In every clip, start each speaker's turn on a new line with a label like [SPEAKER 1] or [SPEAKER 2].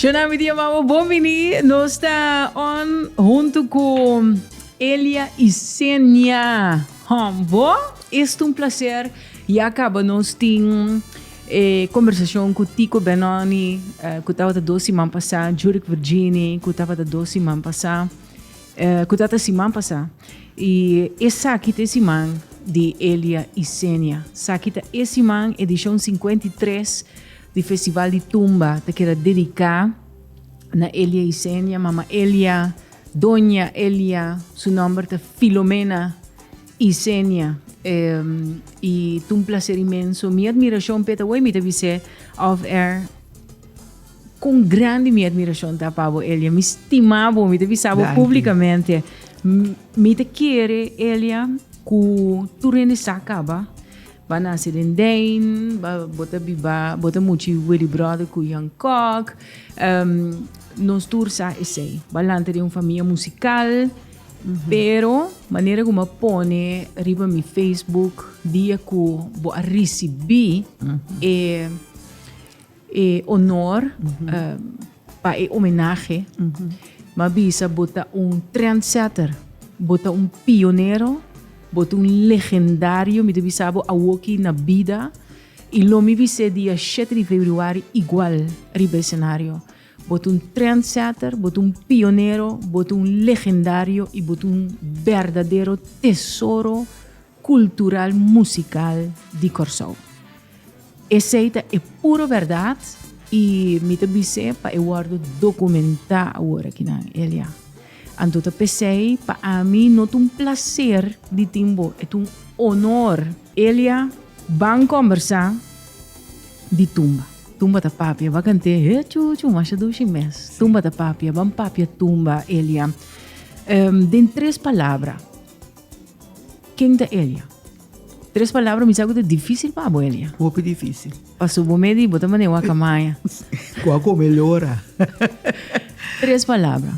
[SPEAKER 1] Yo me llamo Bombini. Nos está on junto con Elia y Senia. Bo, es un placer. E acabamos tendo conversação com Tico Benoni, que estava da 12 semana passada, Jurek Virginia, que estava da 12 semana passada, que estava da semana passada. E essa aqui é a semana de Elia e Senia. Essa aqui é a semana, edição 53 do Festival de Tumba, que era dedicada na Elia e Senia, Mama Elia, Dona Elia, seu nome é Filomena e Senia. E um prazer imenso. Minha admiração, Peter, me te dizer off-air, com grande minha admiração da Pablo Elia. Me estimava, me te avisava publicamente. Me te querer, Elia, que tu rendes acaba. Vai nascer em Dane, bota muito Willy Brother com Young Cock. Nós todos esse. Balante de uma família musical. Pero, maneira como põe arriba no Facebook, dia que vou receber honor, para homenagem, mas bisa bota trendsetter, bota pioneiro, bota legendário, me deve saber a walkie na vida, e lo me vise dia 7 de fevereiro igual arriba cenário. Bota trendsetter, bota pioneiro, bota legendário e bota verdadeiro tesouro cultural musical de Corsou. Essa é pura verdade e me dizer para eu documentar agora aqui na Elia. Então eu pensei para mim não é prazer de tempo, é honor. Elia, vamos conversar de tumba. Tumba da papia, vai cantar, mas do mês. Tumba da papia, vamos papia tumba, Elia. Den 3 palavras. Quem da Elia? 3 palavras, me sabe que é difícil para a Elia.
[SPEAKER 2] Pouco difícil.
[SPEAKER 1] Passou bom medo e bota maneira a camaia.
[SPEAKER 2] Qual melhora?
[SPEAKER 1] 3 palavras.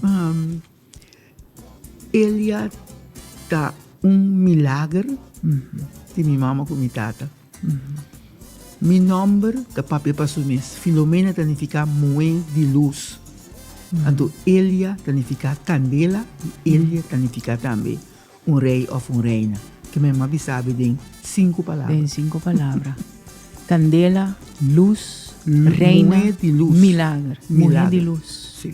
[SPEAKER 2] Elia tá milagre de minha mama com minha tata. Meu nome da papel para mês. Filomena significa moed de luz. Então, Elia significa candela e Elia significa também rei ou reina. Que minha mãe sabe tem 5 palavras.
[SPEAKER 1] Tem 5 palavras. Candela, luz, reina,
[SPEAKER 2] moed de luz.
[SPEAKER 1] Milagre. Moed de luz.
[SPEAKER 2] Sim.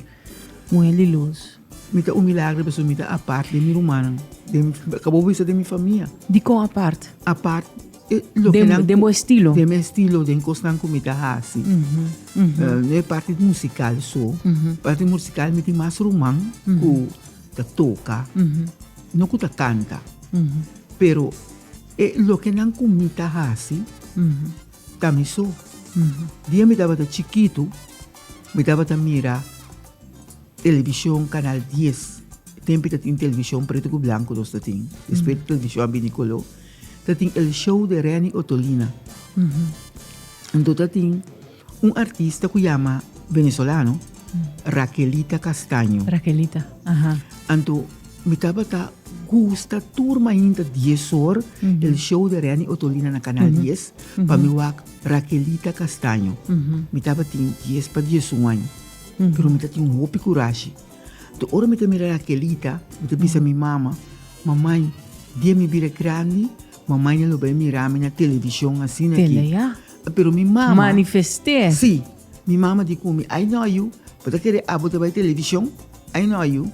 [SPEAKER 1] Moed de luz.
[SPEAKER 2] Mita milagre para mim a parte de minha humana. Acabou de minha família.
[SPEAKER 1] De qual a parte?
[SPEAKER 2] A parte
[SPEAKER 1] de meu estilo.
[SPEAKER 2] De meu estilo, de encostar com mita assim. Não é parte musical só. Parte musical me tem mais romano, que toca, não que canta. Pero lo que não com mita assim, também só. Dia me dava de chiquito, me dava de mirar televisão canal 10. Tempo que tinha televisão preto e branco dos tem. Depois televisão abinicolor. Tem o show de Reni Ottolina. Então tem artista que chama venezolano Raquelita Castaño.
[SPEAKER 1] Raquelita.
[SPEAKER 2] Então me estava gusta turma ainda 10 horas o show de Reni Ottolina na canal 10 para me ver Raquelita Castaño. Me estava 10 para 11 anos. Pero me tinha hope coragem. Então ora me mira Raquelita, me disse a minha mamãe, dia me vira grande. Mamãe não vai mirar na televisão assim aqui. Pero minha mama
[SPEAKER 1] manifesté.
[SPEAKER 2] Sim, minha mama disse comigo, I know you, para querer abotar a televisão, I know you.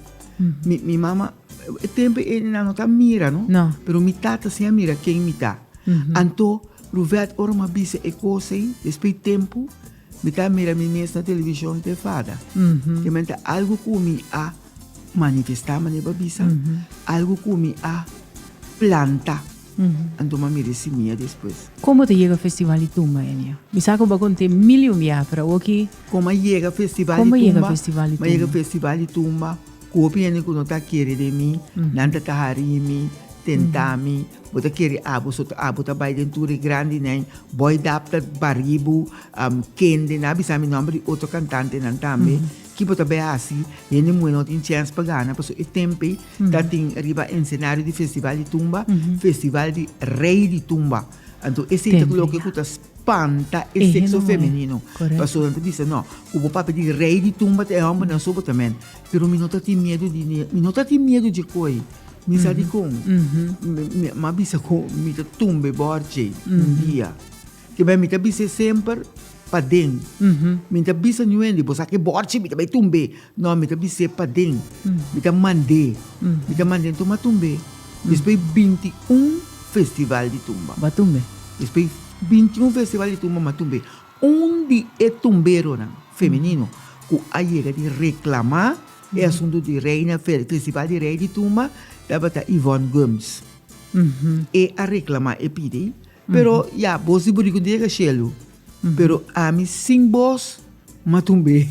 [SPEAKER 2] Minha mama, o tempo ele não está mira, não?
[SPEAKER 1] Não.
[SPEAKER 2] Pero minha tata se mira quem me dá. Então, Ruvet ora uma bisa e coisa, depois tempo, me dá mira minha na televisão de fada. Que mente algo que a manifestar, mas não bisa, algo que a planta. Então, me merece minha depois.
[SPEAKER 1] Como te chega o Festival de Tumba, Elia? Me sabe que vai contar milhão de para aqui.
[SPEAKER 2] Como chega o Festival de Tumba? Como chega o Festival de Tumba? Chega o Festival de Tumba. Copiando que não está querendo de mim, não está harimi, tentami, bota querer bota vai dentro de grande nem, boy adapta baribu, kende na bisa mi nome de outro cantante não também. Que bota bem assim, e não não tem chance para ganhar, porque o tempo está tem arriba em cenário de Festival de Tumba, Festival de Rei de Tumba. Então esse é o que está espanta o
[SPEAKER 1] É,
[SPEAKER 2] sexo
[SPEAKER 1] não é.
[SPEAKER 2] feminino.
[SPEAKER 1] Correto.
[SPEAKER 2] Pastor então disse, não, o papai de rei de tumba é homem não soube também. Pero me não tem medo de coi. Me sabe com, mas bisa com me tá tumbe borge dia. Que vai me tá bisa sempre para dentro. Me tá bisa nuende, você que borge me tá vai tumbe. Não, me tá bisa para dentro. Me tá mandei toma tumbe. Depois 21 festival de tumba.
[SPEAKER 1] Batumbe.
[SPEAKER 2] Depois 21 festival de tumba matumbe. Onde é tumbeiro não, feminino, que a chega de reclamar é assunto de reina, festival de rei de tumba, dava tá Yvonne Gomes. E a reclamar e pedir, pero já, você pode dizer chelo, pero a mim sem voz, matumbe.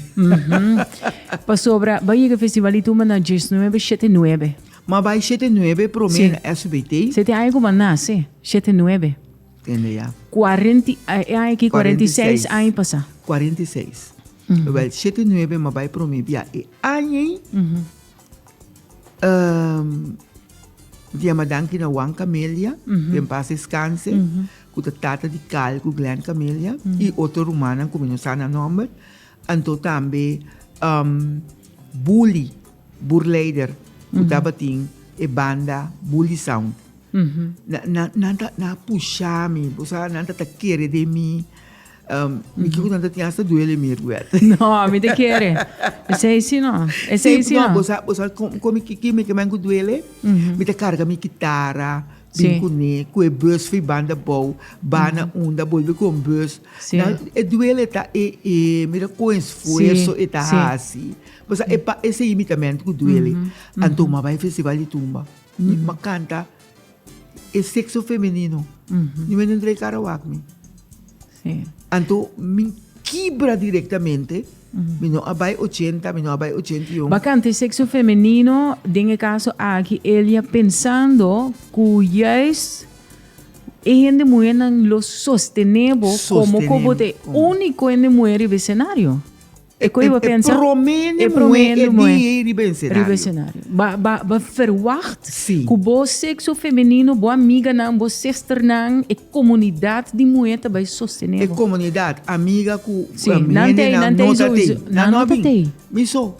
[SPEAKER 1] Pastor, vai que festival de Tuma na 19, 79.
[SPEAKER 2] Mas vai 79 pro
[SPEAKER 1] Sim.
[SPEAKER 2] mim SBT,
[SPEAKER 1] Você tem algo para nascer? 79.
[SPEAKER 2] entende já?
[SPEAKER 1] 40, aqui 46 anos passar.
[SPEAKER 2] 46. Well, 79 mas vai pro mim, já, e aí, dia madanki na Juan Camelia, em paz descanse, com a tata de Cal, com Glenn Camelia, e outro romana, com o sana nome, então também Bully, Burleider, que estava tem e banda Bully Sound. Na puxar-me, você não tá querer de mim, me que não tinha essa duelo mesmo,
[SPEAKER 1] Não, me te quer. Esse é isso não. Esse é isso não.
[SPEAKER 2] Você como que me mango duele, me te carga minha guitarra,
[SPEAKER 1] Sim.
[SPEAKER 2] com o bus foi banda boa, banda onda, bolbe com bus.
[SPEAKER 1] Sim.
[SPEAKER 2] E duele tá mira com esforço e tá assim. Você é para esse imitamento que duele. Então, mas vai festival de tumba, me canta é sexo feminino. Não me entrei carawak me.
[SPEAKER 1] Sim.
[SPEAKER 2] Então, me quebra diretamente. Me não abai 80, me não abai 81.
[SPEAKER 1] Bacante, sexo feminino, nesse caso aqui, ele pensando que yes, gente mulher não lo sostenebo como de único en mulher em cenário. É que eu penso.
[SPEAKER 2] Promene mulher de
[SPEAKER 1] cenário. Ba verwacht
[SPEAKER 2] Sim.
[SPEAKER 1] que o sexo feminino, boa amiga não, boa sister não, é comunidade de mulher também sostener.
[SPEAKER 2] É comunidade, amiga com
[SPEAKER 1] sim, não tem.
[SPEAKER 2] Me sou.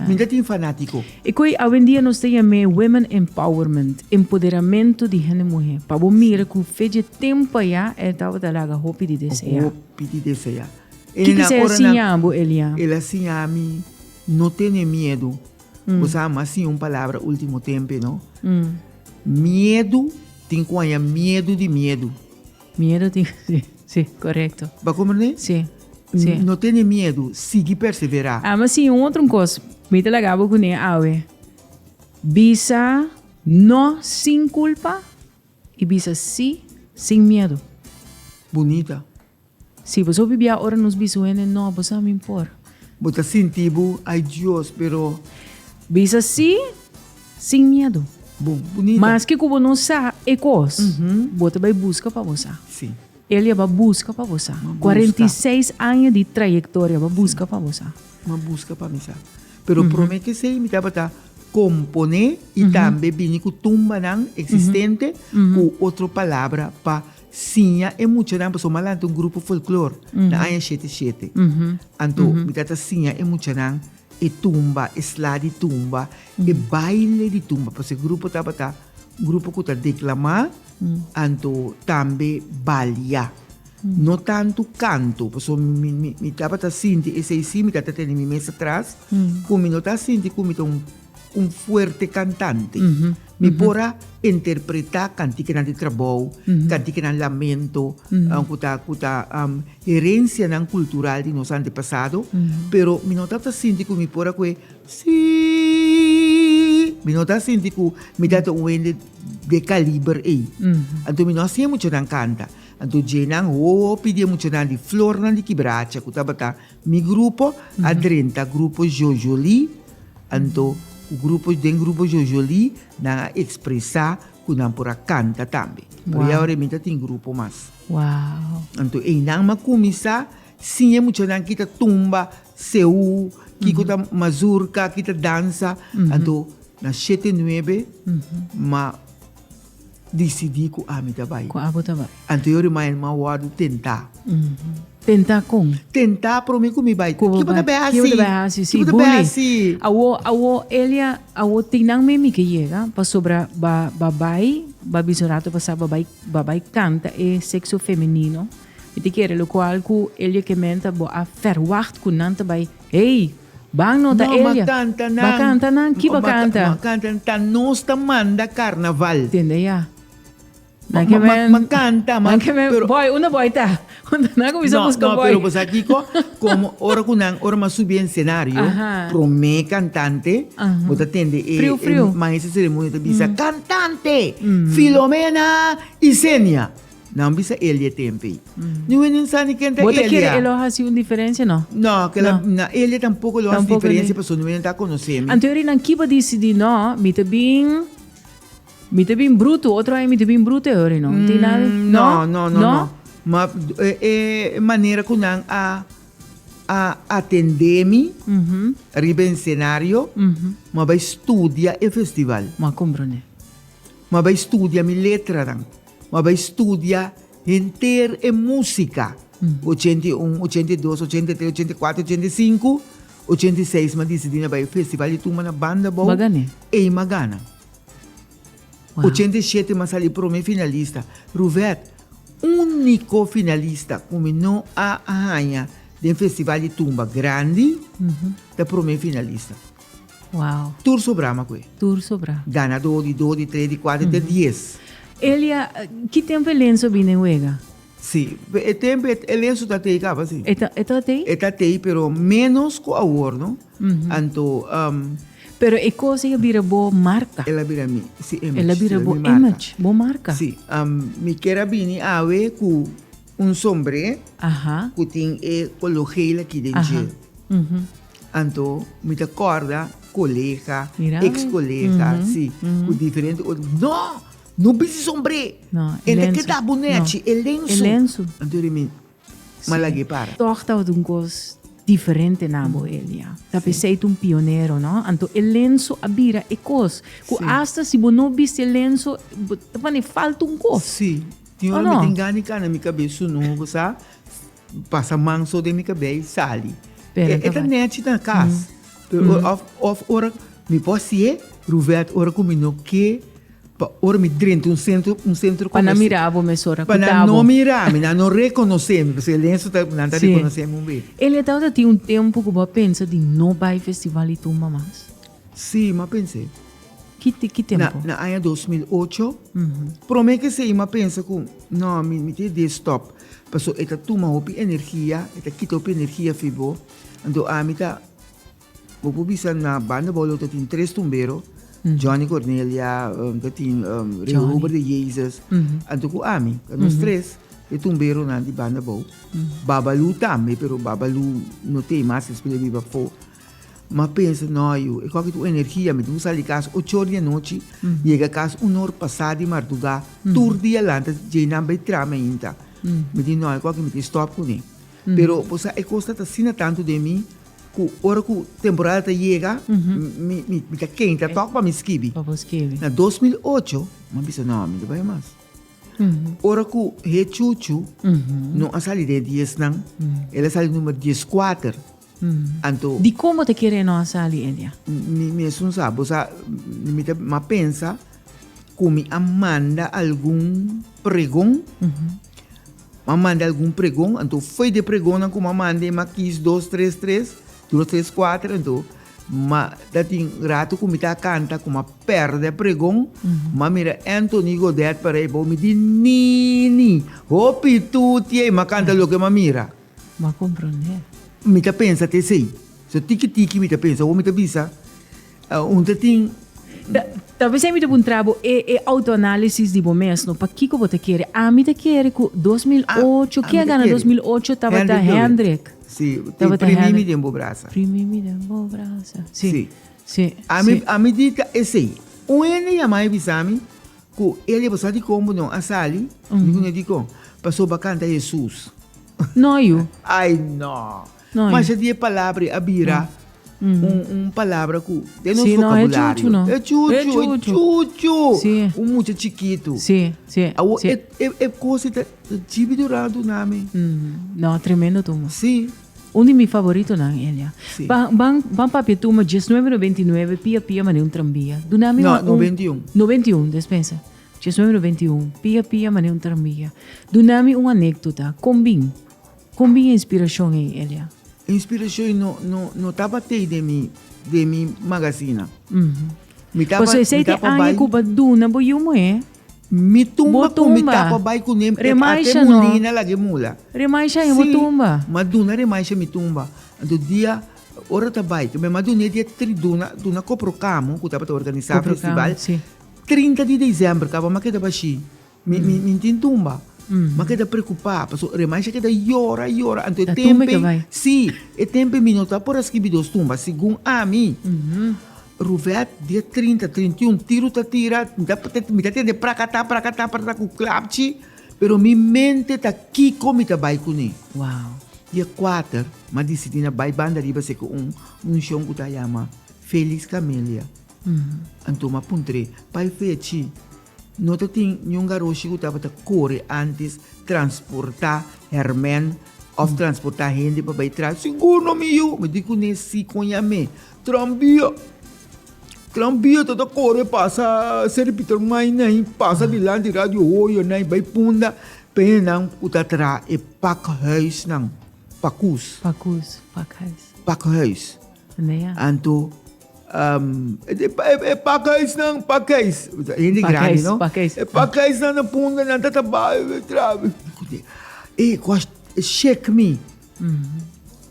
[SPEAKER 2] Me tem fanático.
[SPEAKER 1] E que hoje em dia nós temos women empowerment, empoderamento de gente mulher. Para você mirar que fez tempo já, estava da laga hopi de desejar.
[SPEAKER 2] Hopi de desejar.
[SPEAKER 1] O que você assim, Elia?
[SPEAKER 2] Ele assim a mim, não tem medo. Você ama assim uma palavra último tempo, não? Medo, tem que ter medo de medo.
[SPEAKER 1] Medo de... Sim, correto.
[SPEAKER 2] Vai compreender?
[SPEAKER 1] Sim, sim.
[SPEAKER 2] Não tem medo, siga perseverar.
[SPEAKER 1] Mas sim, outra coisa. Me te lagava com ele, bisa não sem culpa e bisa sim sem medo.
[SPEAKER 2] Bonita.
[SPEAKER 1] Se você vive agora nos bisones, não, você não me importa.
[SPEAKER 2] Você sentivo, ai Deus, pero...
[SPEAKER 1] Bisa sim, sem medo.
[SPEAKER 2] Bom, bonita.
[SPEAKER 1] Mas que como não sabe, é coisa. Você vai buscar para você.
[SPEAKER 2] Sim.
[SPEAKER 1] Ele vai buscar para você. 46 anos de trajetória, vai buscar para você.
[SPEAKER 2] Uma busca para mim, sabe? Pero promete que sei, me dá para componer e também vir com tumba não existente com outra palavra para sinha é muito não pessoa malante grupo folclore na área 77. Então, me dá sinha é muito não e tumba, slá de tumba, e baile de tumba, porque o grupo tá grupo que tá declamar, então também balia. Não tanto canto, porque me estava sentindo esse sim, me estava tendo minha mesa atrás, como não está sentindo como um forte cantante. Me pora interpretar cantiga de trabalho, cantiga de lamento, herência cultural de nosso antepassado, pero me não está sentindo como me pora que sim, me não está sentindo como me dá de calibre aí. Então me não sei muito não canta. Então jenang pedia muito não de flor não de quebracha, que estava mi grupo a 30 grupo Jojoli, então o grupo Jojoli na expressar que não por canta também. Wow. E agora me tem grupo mais.
[SPEAKER 1] Wow.
[SPEAKER 2] Então e não ma começar sim é muito não kita tumba, seu, kita mazurka, kita dança, então na 79 ma decidi que a mim também.
[SPEAKER 1] Com a bota vai.
[SPEAKER 2] Anterior mais uma word tentar.
[SPEAKER 1] Tentar com.
[SPEAKER 2] Tentar para mim comigo vai.
[SPEAKER 1] Que
[SPEAKER 2] Que bota bem assim.
[SPEAKER 1] Que bota bem assim.
[SPEAKER 2] Que bota bem assim.
[SPEAKER 1] Elia, tinang memi que chega, para sobra babai, babisonato passar babai canta é sexo feminino. E te quer lo qual ku Elia que menta bo a verwacht ku nanta by. Hey, bang nota Elia. Bacanta nan, que bacanta.
[SPEAKER 2] Bacanta nós manda carnaval.
[SPEAKER 1] Entende ya?
[SPEAKER 2] Macanta,
[SPEAKER 1] pero boy, una boy ta. Una na como isso busca boy.
[SPEAKER 2] Pero pues aquí como ora kunan ora más subir en escenario, prome cantante, bota tende
[SPEAKER 1] frio.
[SPEAKER 2] Mas essa cerimônia te bisa cantante, Filomena e Senia. Não bisa Elia tempe. Não é nem canta Elia.
[SPEAKER 1] Bota quer elo hasi uma diferença não?
[SPEAKER 2] Não, que ela na Elia tampouco lo hasi diferença, pessoa não está conhecendo.
[SPEAKER 1] Anterior não kiba decidi não, me te bem bruto, outro aí me te bem bruto é hora não. Tem nada?
[SPEAKER 2] Não. Mas é maneira que não a atender-me, arriba em cenário, mas vai estudar o festival.
[SPEAKER 1] Mas compreende.
[SPEAKER 2] Mas vai estudar minha letra, mas vai estudar inteira a música. 81, 82, 83, 84, 85, 86, mas decidi vai festival e tuma na banda boa.
[SPEAKER 1] Magane.
[SPEAKER 2] E magana. Wow. 87 mas ali para o meu finalista. Ruvet, único finalista como não a arranha do festival de tumba grande da para o meu finalista.
[SPEAKER 1] Uau.
[SPEAKER 2] Tour sobrama coi.
[SPEAKER 1] Tour sobra.
[SPEAKER 2] Ganador de 2, de 3, de 4, de 10.
[SPEAKER 1] Elia, que tempo é lenço bem em Uega?
[SPEAKER 2] Sim, o tempo é lenço da tei cava sim.
[SPEAKER 1] Está tei?
[SPEAKER 2] Está tei, pero menos com a orno. Anto
[SPEAKER 1] pero é coisa que vira boa marca.
[SPEAKER 2] Ela vira mi, si image.
[SPEAKER 1] Ela vira boa image, boa marca.
[SPEAKER 2] Sim, me quer bini awe com sombre, que tem coloquei aqui dentro. Anto me acorda colega, ex-colega, sim, com diferente. Não precisa sombre.
[SPEAKER 1] Não,
[SPEAKER 2] ele que dá bonete, é lenço.
[SPEAKER 1] É lenço.
[SPEAKER 2] Anto me malagi para.
[SPEAKER 1] Torta de coisa diferente na Elia. Tá pensando pioneiro, não? Então, o lenço abira é coisa. Hasta se você não viste o lenço, falta coisa.
[SPEAKER 2] Sim. Tinha uma me engane cá na minha cabeça, não, sabe? Passa manso de minha cabeça, sali. É net na casa. Ora, me posso ir, Ruvet, ora comigo que ora me drento um centro
[SPEAKER 1] para não mirar a mesora
[SPEAKER 2] para não mirar não reconhecer porque o lenço não está reconhecendo bem
[SPEAKER 1] ele estava tem tempo que eu pensa de não vai festival e tudo mais
[SPEAKER 2] sim mas pensei
[SPEAKER 1] que tempo
[SPEAKER 2] na ano 2008 promete que sei mas pensa que não me tem de stop passou eta toma op energia eta quita op energia fibo então a mim tá vou publicar na banda bolo tem 3 tumberos Johnny Cornelia, Rehober de Jesus, anto ko ami, nos 3, e tumbero na di banda bo. Babalu também, pero Babalu não tem mais espelho viva fo. Mas pensa, não, eu qualquer tua energia, me tu sai de casa 8 horas da noite, chega a casa 1 hora passada de madrugada, tur dia lanta, já não vai trama ainda. Me diz, não, qualquer me stop com ele. Pero, pois, é costa tá sina tanto de mim, que hora que a temporada chega, me tá quente, toca para me esquive. Na 2008, mas bisa não, me vai mais. Hora que o Chuchu não a sair de 10 não, ela sai número 14. Anto,
[SPEAKER 1] de como te quer não sair Elia?
[SPEAKER 2] Me não sabe, me pensa que me manda algum pregão. Manda algum pregão, então foi de pregão que me manda maquis 2, 3, 3. 2, 3, 4, então, mas dating rato que me tá canta como perde pregão, mas mira Anthony Godet para aí, me diz nini, hopi tu tie, mas canta lo que me mira.
[SPEAKER 1] Mas compreende.
[SPEAKER 2] Me tá pensa te sei, so tiki me tá pensa, ou me tá bisa, tem
[SPEAKER 1] talvez me dê trabalho é autoanálise de momento, para que você quer? A mim te quer que 2008, que é ganha 2008 estava da Hendrik.
[SPEAKER 2] Sim, tem Primimi de Bobraça.
[SPEAKER 1] Primimi de Bobraça. Sim.
[SPEAKER 2] A medida é assim. O ene a mais bisami, que ele você de como não a sali, não digo, passou bacana Jesus.
[SPEAKER 1] Não eu.
[SPEAKER 2] Ai não. Mas a dia palavra a bira, palavra que tem no
[SPEAKER 1] Sim, não, é
[SPEAKER 2] vocabulário.
[SPEAKER 1] chuchu, não.
[SPEAKER 2] É chuchu.
[SPEAKER 1] Sim.
[SPEAKER 2] Muito chiquito.
[SPEAKER 1] Sim, sim. sim.
[SPEAKER 2] É coisa de durado o nome.
[SPEAKER 1] Não, tremendo turma.
[SPEAKER 2] Sim.
[SPEAKER 1] Um de meus favoritos, não, Elia.
[SPEAKER 2] Sim.
[SPEAKER 1] Bang papi turma, 1999, pia, mané tranvia. Do nome
[SPEAKER 2] Não, 91.
[SPEAKER 1] 91, dispensa. 1991, pia, mané tranvia. Do nome anécdota, combin inspiração aí, Elia.
[SPEAKER 2] Inspiração não estava até de mi magazina. Me
[SPEAKER 1] Você sei que a culpa duna boiumo é?
[SPEAKER 2] Mi tumba
[SPEAKER 1] Botumba.
[SPEAKER 2] com mi tapa bai com nem
[SPEAKER 1] Remaixa,
[SPEAKER 2] até
[SPEAKER 1] no?
[SPEAKER 2] mulina lagi mula.
[SPEAKER 1] Remaixa é uma tumba.
[SPEAKER 2] Mas duna remaixa mi tumba. Do dia ora tá bai, também mas duna dia duna copro camo, que tava organizar festival.
[SPEAKER 1] Sim.
[SPEAKER 2] 30 de dezembro, acaba mas que da baixi. Mi tin tumba. Mas que da preocupar, passo remaixa que da llora. Anto
[SPEAKER 1] Da
[SPEAKER 2] tempo.
[SPEAKER 1] tumba que vai.
[SPEAKER 2] Sim, e tempo minuto por as que bidos tumba, segundo a mim. Ruvet, dia 30, 31, tiro tá tira, me tá tendo pra cá com clapchi, pero mi mente tá aqui como tá vai com ele.
[SPEAKER 1] Uau.
[SPEAKER 2] Dia 4, mas decidi na vai banda riba se com show que tá chama Félix Camélia. Antoma puntre, pai fechi. Nota tem nenhum garoto que tava tá corre antes transportar hermen of transportar gente para vai trás. Seguro meu, me digo nesse conhame. Trambia toda corre passa ser Peter Mai nem passa de lá de rádio hoje nem vai punda penang utatra e pakhuis nang pakhuis.
[SPEAKER 1] Né?
[SPEAKER 2] Anto pakhuis nang pakhuis. Hindi grande, no? Pakhuis na punda na tatabai trave. E gosto check me.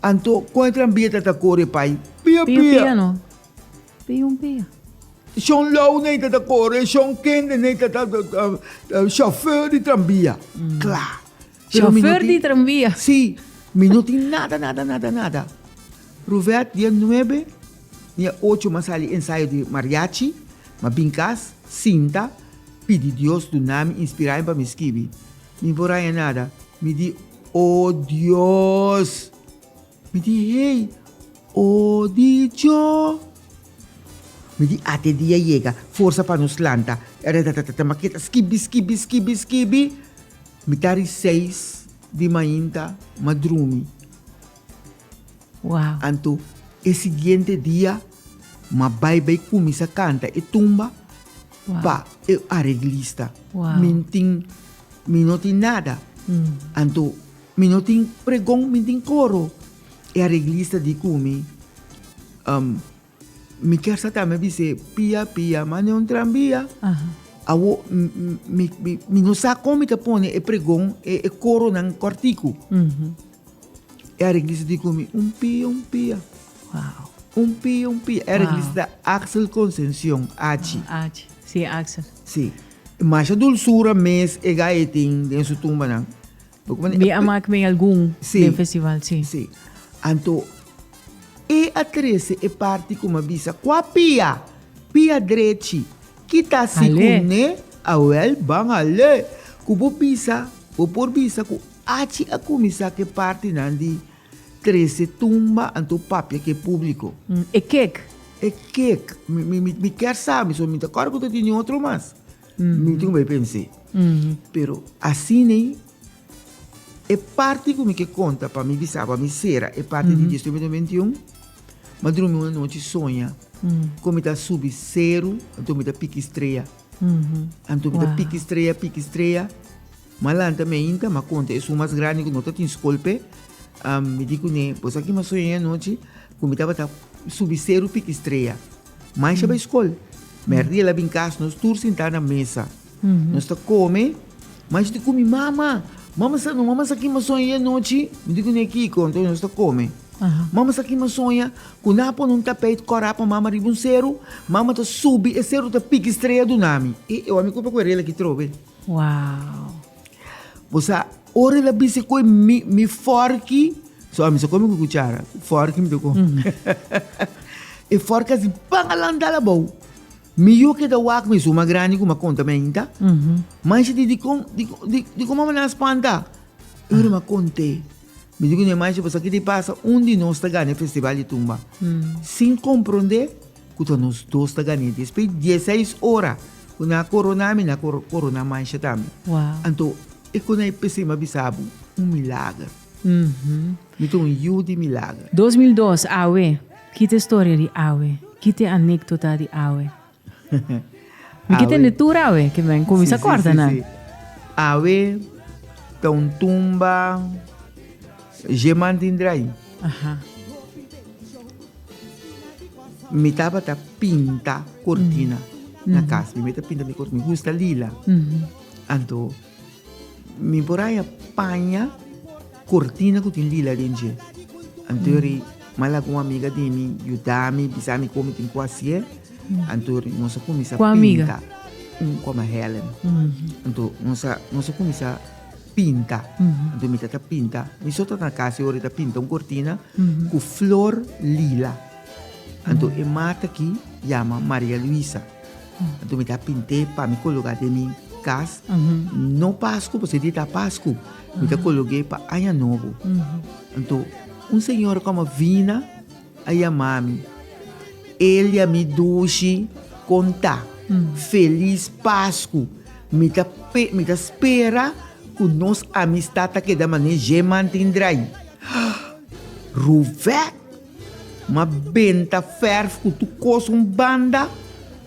[SPEAKER 2] Anto com trambia tata corre pai.
[SPEAKER 1] Pia, no? Pia.
[SPEAKER 2] São Lau nem tata corre, São Kende nem tata chauffeur de tranvia. Claro.
[SPEAKER 1] Chauffeur de tranvia.
[SPEAKER 2] Sim. Minuto nada. Ruvet, dia 9, dia 8, mas ali ensaio de mariachi, mabincas, cinta, pedi Deus do nome, inspirar para me escrever. Me vorai nada. Me di, oh Deus. Me di, hey, oh Dios. Me di, até dia chega, força para nos lanta. Era maqueta, skibi. Me tari 6 de manhã, madrumi.
[SPEAKER 1] Uau.
[SPEAKER 2] Anto, e seguinte dia, ma vai começa a cantar e tumba, pa, e arreglista.
[SPEAKER 1] Uau.
[SPEAKER 2] Mi não tem nada. Anto, mi não tem pregão, mi tem coro. E arreglista de cumi, mi quer saber, me dice, pia, mas não trambia. Awo, mi não sabe como te põe e pregão e coro nang cortico. E arreglista de cumi, pia.
[SPEAKER 1] Uau.
[SPEAKER 2] Pia. Arreglista Axel Conceição, Achi.
[SPEAKER 1] Sim, Axel.
[SPEAKER 2] Sim. Mas a dulçura mês e gaeting den su tumba nang.
[SPEAKER 1] Mi amak may algum
[SPEAKER 2] Sim.
[SPEAKER 1] no festival, sim.
[SPEAKER 2] Sim. Anto, e a 13 e parte como bisa, qua pia dreci, kita sikune, awel bangale, kubo bisa, por bisa, ku achi a comisa que parte nandi 13 tumba anto papia que público.
[SPEAKER 1] E cake.
[SPEAKER 2] Me quer saber, só me tá claro que eu tinha outro mais. Me tenho bem pensei. Pero assim nem é parte como que conta para me visar, para me ser, é parte de 2021. Mas dormi uma noite sonha, como está sub zero, então me dá pique estreia. Então me dá pique estreia. Mas lá também ainda, mas conta, é o mais grande que não tem escolpe. Me digo, né, pois aqui mas sonha a noite, como estava sub zero pique estreia. Mas já vai escolher. Merdi ela vem cá, nós todos sentar na mesa. Nós tá come, mas te come mama aqui mas sonha a noite. Me digo, né, Kiko, então nós tá come. Mama aqui mas sonha, quando napo num tapete corapa mama ribun zero, mama tá subi e zero tá pique estreia do nome. E eu amigo para ela que trove.
[SPEAKER 1] Uau.
[SPEAKER 2] Você ora ela bise coi mi forque, só me come com cuchara, forque me tocou. E forque assim, pangalanda la bom. Mio que da wak me suma grande com uma conta ainda. Mas de como mama na espanta. Eu me contei. Me digo, nem mais, você que passa onde nós está ganhando festival de tumba. Sem compreender, que nós dois está ganhando. Depois 16 horas, quando a corona, na corona mais também.
[SPEAKER 1] Wow.
[SPEAKER 2] Então, e quando eu pensei, mas bisabo, milagre. Então, de milagre.
[SPEAKER 1] 2002, Awe. Que te história de Awe? Que te anécdota de Awe? Que te leitura, Awe? Que vem com essa quarta, né?
[SPEAKER 2] Awe, então tumba, gemantindrai. Me tava a pinta cortina na casa. Me meta pinta de cortina. Me gusta lila. Então, me porai apanha cortina que tem lila dentro. Então, mala com uma amiga de mim, ajudar-me, bisar-me como tem quase. Então, nós começamos a pintar. Com a Helen. Então, nós começamos a pintar. Então, me tata pinta. Me solta na casa e ahorita pinta uma cortina com flor lila. Então, a mata aqui chama Maria Luisa. Então, me tata pintei para me colocar de mim casa. Não Páscoa, você diz Páscoa. Me tata coloquei para Ano Novo. Então, senhor como vina, aí a mami. Ele me duche contar. Feliz Páscoa. Me tá espera que nossa amistade que da maneira gemantindrai. Ruvet. Uma benta ferf que tu coça banda.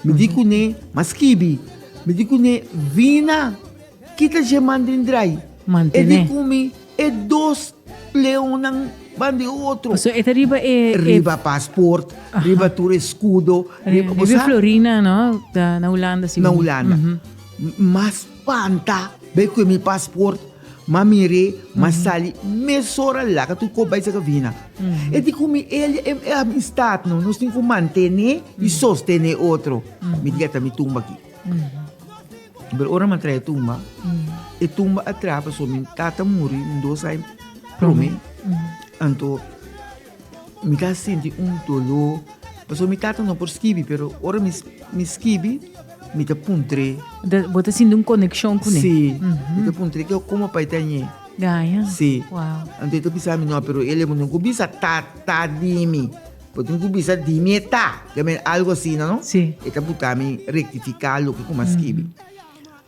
[SPEAKER 2] Me digo ne, mas kibi. Me digo ne, vina. Kita gemantindrai.
[SPEAKER 1] Mantene.
[SPEAKER 2] E digo me, e dos leonang bandi outro.
[SPEAKER 1] So, esta riba
[SPEAKER 2] passport, riba tour escudo,
[SPEAKER 1] riba Florina, no? Na Holanda, sim.
[SPEAKER 2] Na Holanda. Mas panta, bem que meu passport, mamire, mas sali, mesora lá que tu cobai essa vina. E de como ele é amistade, não? Nós temos que manter e sostener outro. Me diga também tumba aqui. Mas ora me trai tumba, e tumba atrapa, só me tata muri, dois anos, promete. Então, me dá senti dolor. Mas me tata não por skibi, pero ora me skibi, me dá puntre.
[SPEAKER 1] Você sente conexão com ele?
[SPEAKER 2] Sim, me dá puntre que eu como pai tenho.
[SPEAKER 1] Ganha?
[SPEAKER 2] Sim.
[SPEAKER 1] Uau.
[SPEAKER 2] Então eu pensava não, pero ele não começa tá de mim. Porque não começa de mim tá, que é algo assim, não?
[SPEAKER 1] Sim.
[SPEAKER 2] E tá botando me rectificar o que como skibi.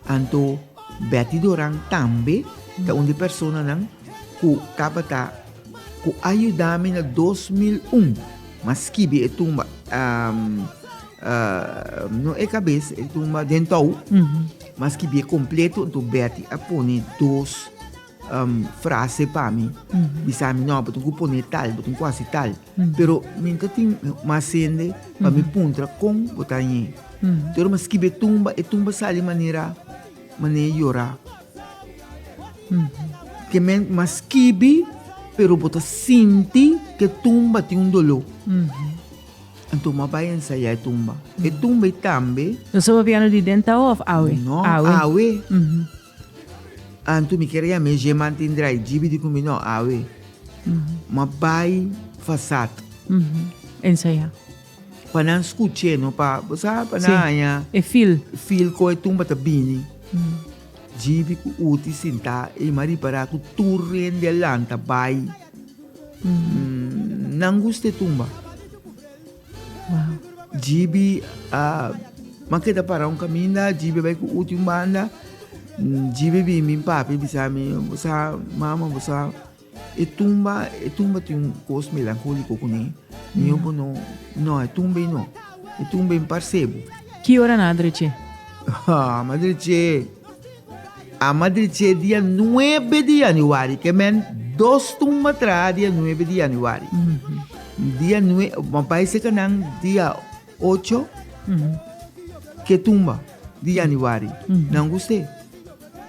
[SPEAKER 2] Então, Betty Doran também, tá onde pessoa não, que tava que ajudar-me na 2001. Mas que é tumba, não é cabeça, é tumba dental. Mas que é completo, então Betty a põe duas frases para mim. Bisa mim, não, porque eu põe tal, porque quase tal. Pero, minha tem uma cena para me puntra com botanha. Então, mas que é tumba sai maneira llorar. Que mas que pero bota senti que tumba tem dolor. Então, uma vai ensaiar tumba. E tumba também.
[SPEAKER 1] Não sou piano de dental ou awe?
[SPEAKER 2] Não, awe. Então, me queria me gemantindrai, jibi de comigo, não, awe. Uma vai façado.
[SPEAKER 1] Ensaiar.
[SPEAKER 2] Para não escutar, não, para não,
[SPEAKER 1] é feel.
[SPEAKER 2] Feel que tumba tá bem. Jibi ku uti sinta e mari para ku turren de lanta bai. Não guste tumba.
[SPEAKER 1] Wow.
[SPEAKER 2] Jibi makita para caminho, jibi vai ku uti banda. Jibi bi min papi bisa mi busa mama busa e tumba tem coisa melancólico com ele. Meu não é tumba não. E tumba em parcebo.
[SPEAKER 1] Que hora na Adriche?
[SPEAKER 2] Madriche. A Madrid é dia 9 de januário, que men 2 tumba atrás, dia 9 de januário. Dia 9, mas parece que não, dia 8, que tumba de januário. Não gostei.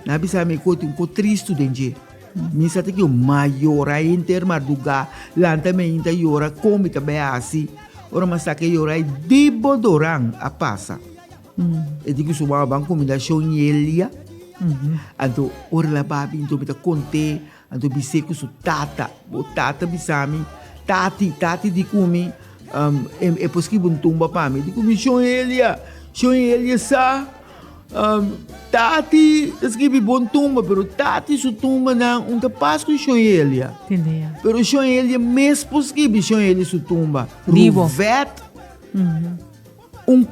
[SPEAKER 2] Não bisa me conta um pouco triste dentro. Me sabe que o maior aí em termos do lugar, lá também ainda llora como também assim. Ora mas sabe que llora de bodorang a passa. E digo que uma banco me dá show em Elia. Então, ora lá babi, então me dá conte, então bise que su tata, o tata bisami, tati de comi, é possível tumba para mim, de comi show em Elia sa. Tati, escrevi bom tumba, pero tati su tumba na um tapaz com Shoelia.
[SPEAKER 1] Entendi.
[SPEAKER 2] Pero Shoelia mesmo escrevi Shoelia su tumba.
[SPEAKER 1] Vivo.
[SPEAKER 2] Ruvet.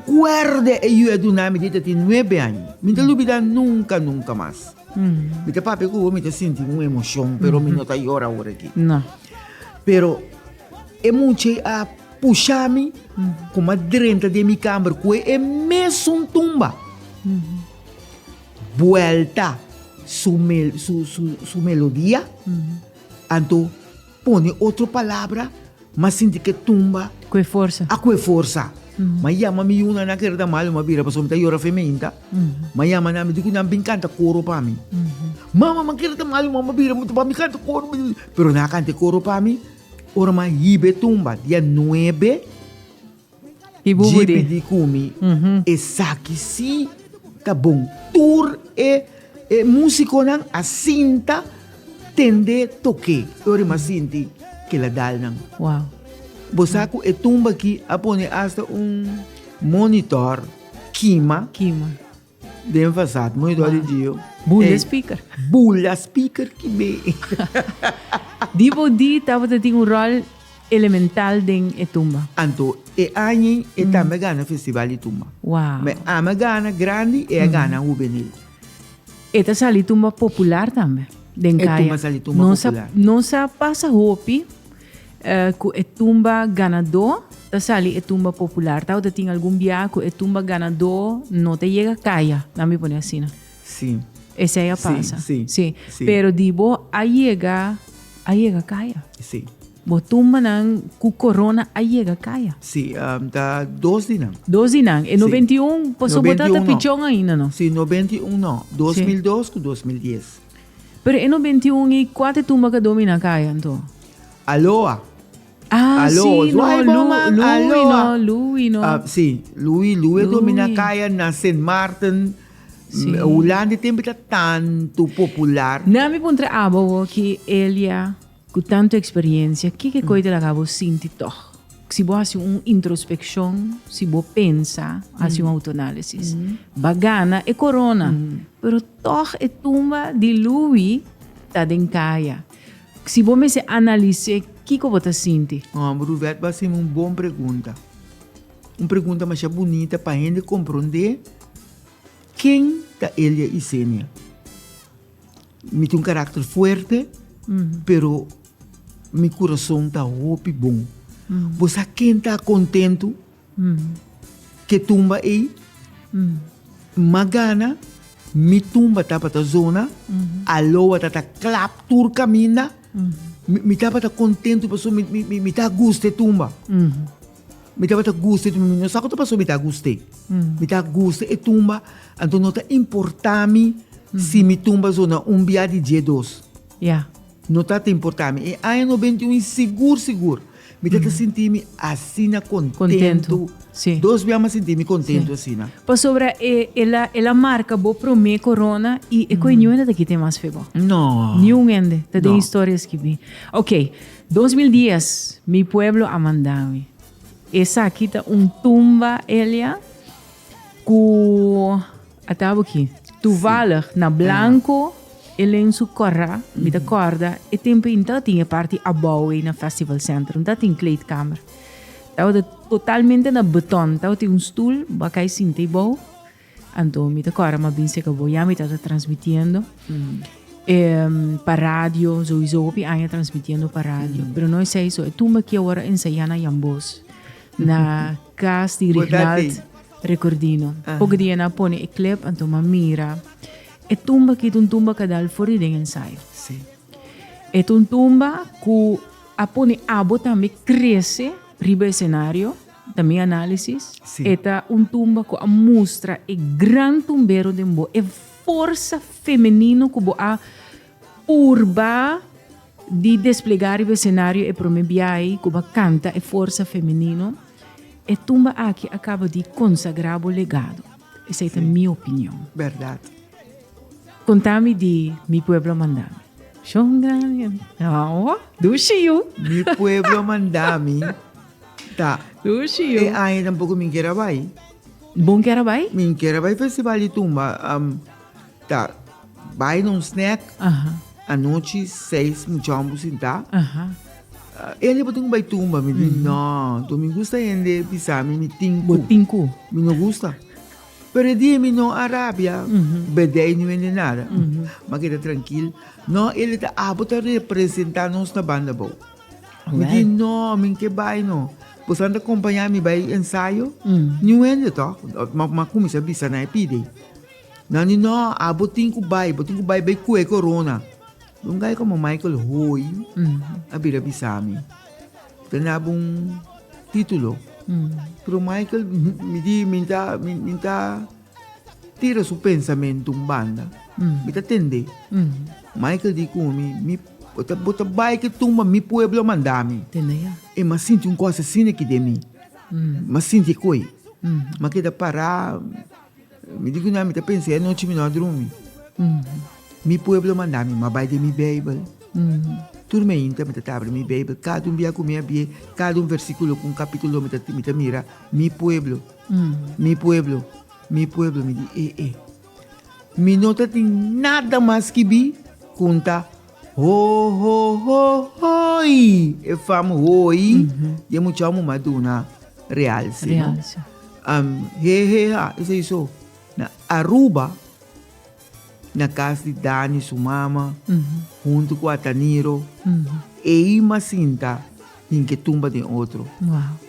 [SPEAKER 2] Cuerda e eu do nome de tem 9 anos. Me te lubida nunca mais. Me te papi que me te senti uma emoção, pero me não tá llora agora aqui.
[SPEAKER 1] Não.
[SPEAKER 2] Pero é muito a puxar-me como a dentro de minha câmara, que é mesmo tumba. Vuelta su melodia, então põe outra palavra, mas sinto que tumba
[SPEAKER 1] Com força.
[SPEAKER 2] a com força. Mas chama me uma na querida mal, uma vira para me llora feminina. Mas chama na me digo não bem canta coro para mim. Mama me querida mal, uma vira muito para me canta coro, pero na canta coro para mim. Ora mas hibe tumba dia 9
[SPEAKER 1] Ibubudi.
[SPEAKER 2] de kumi e saki si tá bom tour e músico nan a cinta tende toque ora mas sinti que la dal nan
[SPEAKER 1] Uau.
[SPEAKER 2] bosaku e tumba aqui apone hasta monitor kima de envasado monitor de dio
[SPEAKER 1] Bulha speaker.
[SPEAKER 2] bulla speaker que bem
[SPEAKER 1] Dibudi tava tem rol elemental den etumba.
[SPEAKER 2] anto e anni e também gana festival de tumba
[SPEAKER 1] Uau.
[SPEAKER 2] mas ama gana grande e gana juvenil.
[SPEAKER 1] Eta sali tumba popular também. Den kaya.
[SPEAKER 2] tumba sali tumba popular.
[SPEAKER 1] Não sa passa hopi ku etumba ganador, ta sali etumba popular. Tau te tem algum dia ku etumba ganador não te chega kaya. Na me pone assim.
[SPEAKER 2] Sim.
[SPEAKER 1] Essa aí passa.
[SPEAKER 2] Sim.
[SPEAKER 1] Pero dibo a chega kaya.
[SPEAKER 2] Sim.
[SPEAKER 1] Botumba nang ku corona a chega kaya.
[SPEAKER 2] Sim, tá 12 não.
[SPEAKER 1] 12 nang. E 91 passou botar
[SPEAKER 2] 91
[SPEAKER 1] pichong ainda não.
[SPEAKER 2] Sim, 91 não. 2002 com 2010.
[SPEAKER 1] Pero e 91 e quatro tumba que domina kaya então.
[SPEAKER 2] Aloha.
[SPEAKER 1] Ah,
[SPEAKER 2] Alô,
[SPEAKER 1] sim, no,
[SPEAKER 2] Zuai, mamãe, alô.
[SPEAKER 1] Louis, no.
[SPEAKER 2] Sim, Louis domina caia na St. Martin.
[SPEAKER 1] Sim.
[SPEAKER 2] Holanda tem tanto popular.
[SPEAKER 1] Na me pontra abo que Elia, com tanta experiência, que coisa ela acabou sinti toch. Se você faz uma introspecção, se você pensa, faz uma autoanálise. Bagana é corona, pero toch é tumba de Louis tá den caia. Se você analisa, que você sente?
[SPEAKER 2] Bruvet vai ser uma boa pergunta. Uma pergunta mais bonita para a gente compreender quem é Elia e Sênia. Me tem um caráter forte, pero meu coração está hope bom. Você quem está contente que tumba aí, magana, me tumba tá para a zona, a loa tá clap tur caminha, me tá para contente, pessoa me tá goste tumba. Me tá para goste, não sabe que pessoa me tá goste. Me tá goste e tumba, então não tá importante se me tumba zona dia de dia 2.
[SPEAKER 1] Yeah.
[SPEAKER 2] Não tá importante. E aí no 21 seguro. Me tá sentir-me assim contento.
[SPEAKER 1] Sim.
[SPEAKER 2] 2 dias me sentir-me contento assim.
[SPEAKER 1] Para sobre ela marca bo pro me corona e conheço ainda daqui tem mais febo.
[SPEAKER 2] Não.
[SPEAKER 1] Nenhum ainda, tá tem
[SPEAKER 2] Não.
[SPEAKER 1] histórias que vi. Ok, 2010, mi pueblo Amandawi. Essa aqui tá tumba Elia com atabo aqui. Toevallig na blanco ele em sua corra, met de corda, e tempo então tinha parte abouwe na festival centrum, dat in kleedkamer. Tava totalmente na beton, tava tinha stoel, bakay sinte bou. Então, met de corda, mas bem se acabou, já me tava transmitindo. Para radio, sowieso op je aan transmitiendo para radio. Pero no sei so, tumba que agora ensaiando Jambos na casa de Reginald Recordino. Pouco dia na pone e clip, então mira. E tumba que tumba kadal for de ensaio.
[SPEAKER 2] Sim.
[SPEAKER 1] E tumba que apone abo também cresce riba cenário, também análise. Eta tumba que mostra e gran tumbero de mbo e força feminino que a urba de desplegar o cenário e promebiai que canta e força feminino. E tumba aqui acaba de consagrar o legado. Essa é a minha opinião.
[SPEAKER 2] Verdade.
[SPEAKER 1] Contame de mi pueblo Mandami. Shongrani. Oh, Dushio.
[SPEAKER 2] Mi pueblo Mandami. Tá.
[SPEAKER 1] Dushio.
[SPEAKER 2] E aí tampouco me queira vai.
[SPEAKER 1] Bom que era vai?
[SPEAKER 2] Min kera vai festival de tumba. Tá. Vai num snack. À noite, 6, muchombo sinta. Ele botou um tumba. Me diz, não, tu me gusta ainda, pisar, me tinco.
[SPEAKER 1] Botinco.
[SPEAKER 2] Me não gusta. Pero dia me não Arábia, bedei não vende nada. Mas que tá tranquilo. Não, ele tá botar representar nós na banda boa. Me diz, não, me que vai não. Você anda acompanhar me vai ensaio? Não vende tá? Mas como você bisa na pide? Não, botinco vai com corona. Um guy como Michael Hoy, a bira bisami. Tenha título. Pero Michael minta tira su pensamento banda. Minta tende. Michael di mi bota bike tumba mi pueblo mandami.
[SPEAKER 1] Tenea.
[SPEAKER 2] E mas sinti coisa assim aqui de mim. Mas sinti coi. Mas que da parar. Me digo na minha pensei noite me não dormi. Mi pueblo mandami, ma vai de mi Bible. Turma inta, me abre mi Bible. Cada dia comia bie, cada versículo com capítulo me mira. Mi pueblo, mi pueblo, mi pueblo. Me di, Mi nota tem nada mais que bi, conta. Hoi. E famo hoi. E é muito amo maduna realce.
[SPEAKER 1] Realce.
[SPEAKER 2] Isso é isso. Na Aruba. Na casa de Dani, sua mama, junto com a Taniro, e uma cinta em que tumba de outro.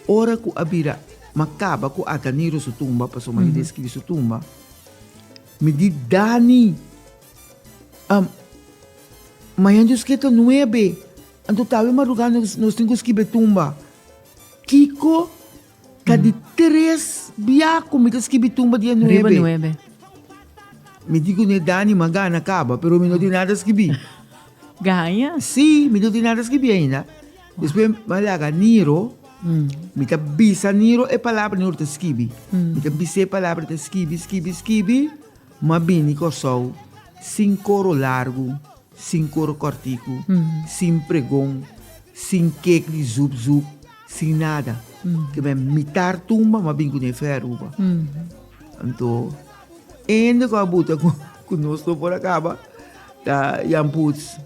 [SPEAKER 2] Ora que a bira macaba com a Taniro sua tumba, para sua mãe descrever sua tumba, me diz Dani, mas antes que tu não é bem, antes estava madrugada nós temos que ir tumba. Kiko, tá de 3 biacos, me temos que ir tumba de 9. Me digo ne Dani magana acaba, pero me não tem nada a escrever.
[SPEAKER 1] Ganha?
[SPEAKER 2] Sim, me não tem nada a escrever ainda. Depois, malaga Niro, me tá bisa Niro é palavra Niro te escrever. Me tá bisa palavra te escrever, mas bem com sol, sem coro largo, sem coro cortico, sem pregão, sem queque de zup, sem nada. Que vai mitar tumba, mas bem com ne ferruba. Então, ainda com a buta com nós por acaba da Yamputs.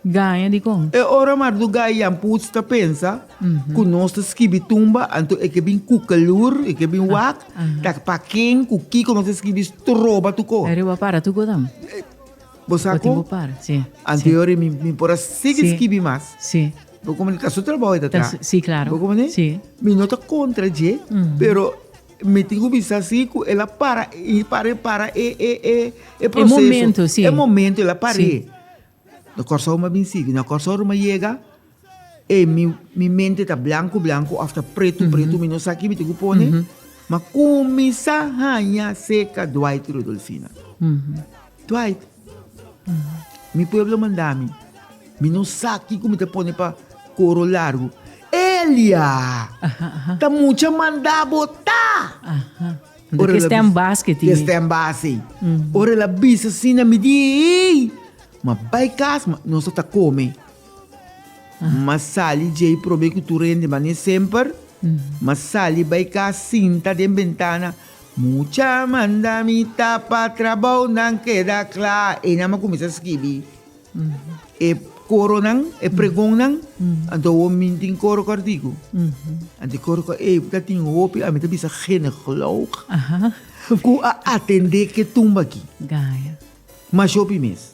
[SPEAKER 1] Ganha de como?
[SPEAKER 2] E ora mais do gai Yamputs tá pensa com nós tá esquibi tumba, então é que bem cucalur, é que bem wak, tá para quem com que nós esquibi troba tu co.
[SPEAKER 1] Era para tu co tam.
[SPEAKER 2] Você co?
[SPEAKER 1] Para, sim.
[SPEAKER 2] Anterior me por seguir esquibi mais.
[SPEAKER 1] Sim.
[SPEAKER 2] Vou comunicar seu trabalho tá atrás.
[SPEAKER 1] Sim, claro.
[SPEAKER 2] Vou comunicar?
[SPEAKER 1] Sim.
[SPEAKER 2] Me nota contra je, pero me tenho visto assim, ela para e processo.
[SPEAKER 1] Momento, sim.
[SPEAKER 2] É momento, ela para. Na corso uma bem sigue, na corso uma chega, e mi mente tá branco, after preto, me não sabe me tenho pone, mas começa a ganhar seca Dwight Rudolfina. Dwight, mi pueblo mandami, me não sabe como te pone para coro largo. Elia! Tá muito mandar botar!
[SPEAKER 1] Porque está em basquete.
[SPEAKER 2] Está em base. Ora, ela bisa assim na medida. Mas vai casa, nós está come. Mas sali, jay, prove que tu rende, mas nem sempre. Mas sali, vai casa, cinta de ventana. Mucha manda mi tapa, trabalho não queda claro. E não começa a escrever. E coro não, e pregão não. Então, o homem tem coro cortico. Então, coro, dat tem hoop, a mim bisa geen geloof. Com a atender que tumba aqui.
[SPEAKER 1] Gaia.
[SPEAKER 2] Mas eu mesmo.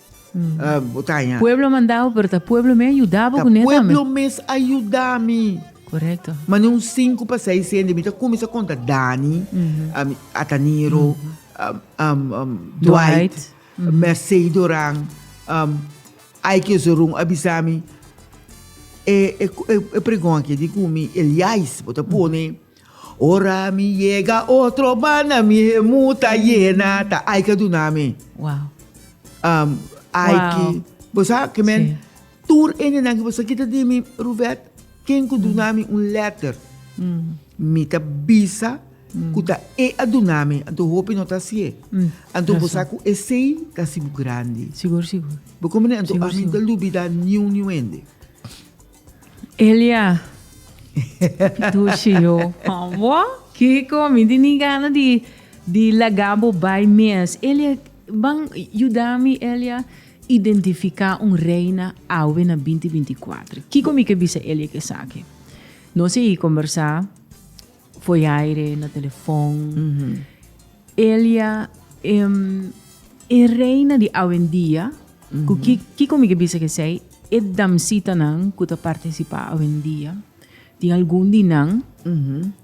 [SPEAKER 2] Botanya.
[SPEAKER 1] Pueblo mandava, pero o pueblo me ajudava com isso.
[SPEAKER 2] Pueblo me ajuda-me.
[SPEAKER 1] Correto.
[SPEAKER 2] Mas não 5 para 6 anos, então começa a contar Dani, Ataniro, Dwight, Mercedes Dorang, Aike Zorung, Abisami. E pregão aqui, digo-me, Elias, bota pone. Ora me chega outro bana, me muta llena, tá Aike do nome.
[SPEAKER 1] Uau.
[SPEAKER 2] Aike, você sabe que men, tur ene nang você kita di mi Ruvet, quem que do nome letter, mi ta bisa, kuta adunami, anto hope não tá se, anto você com esse tá sibu grande.
[SPEAKER 1] Seguro.
[SPEAKER 2] Bo como né, anto a mim da lubida new ende.
[SPEAKER 1] Elia, tu chio, amor, que come de ninguém de Lagabo by mês. Ele vai ajudar-me a identificar reina auwe na 2024. Que comigo bisa ele que sabe? Nós ia conversar, foi aire, na telefone. Ele é reina de auwe dia. Que comigo bisa que sei? E damsita nang kuta participar auwe dia. Tem algum dinang,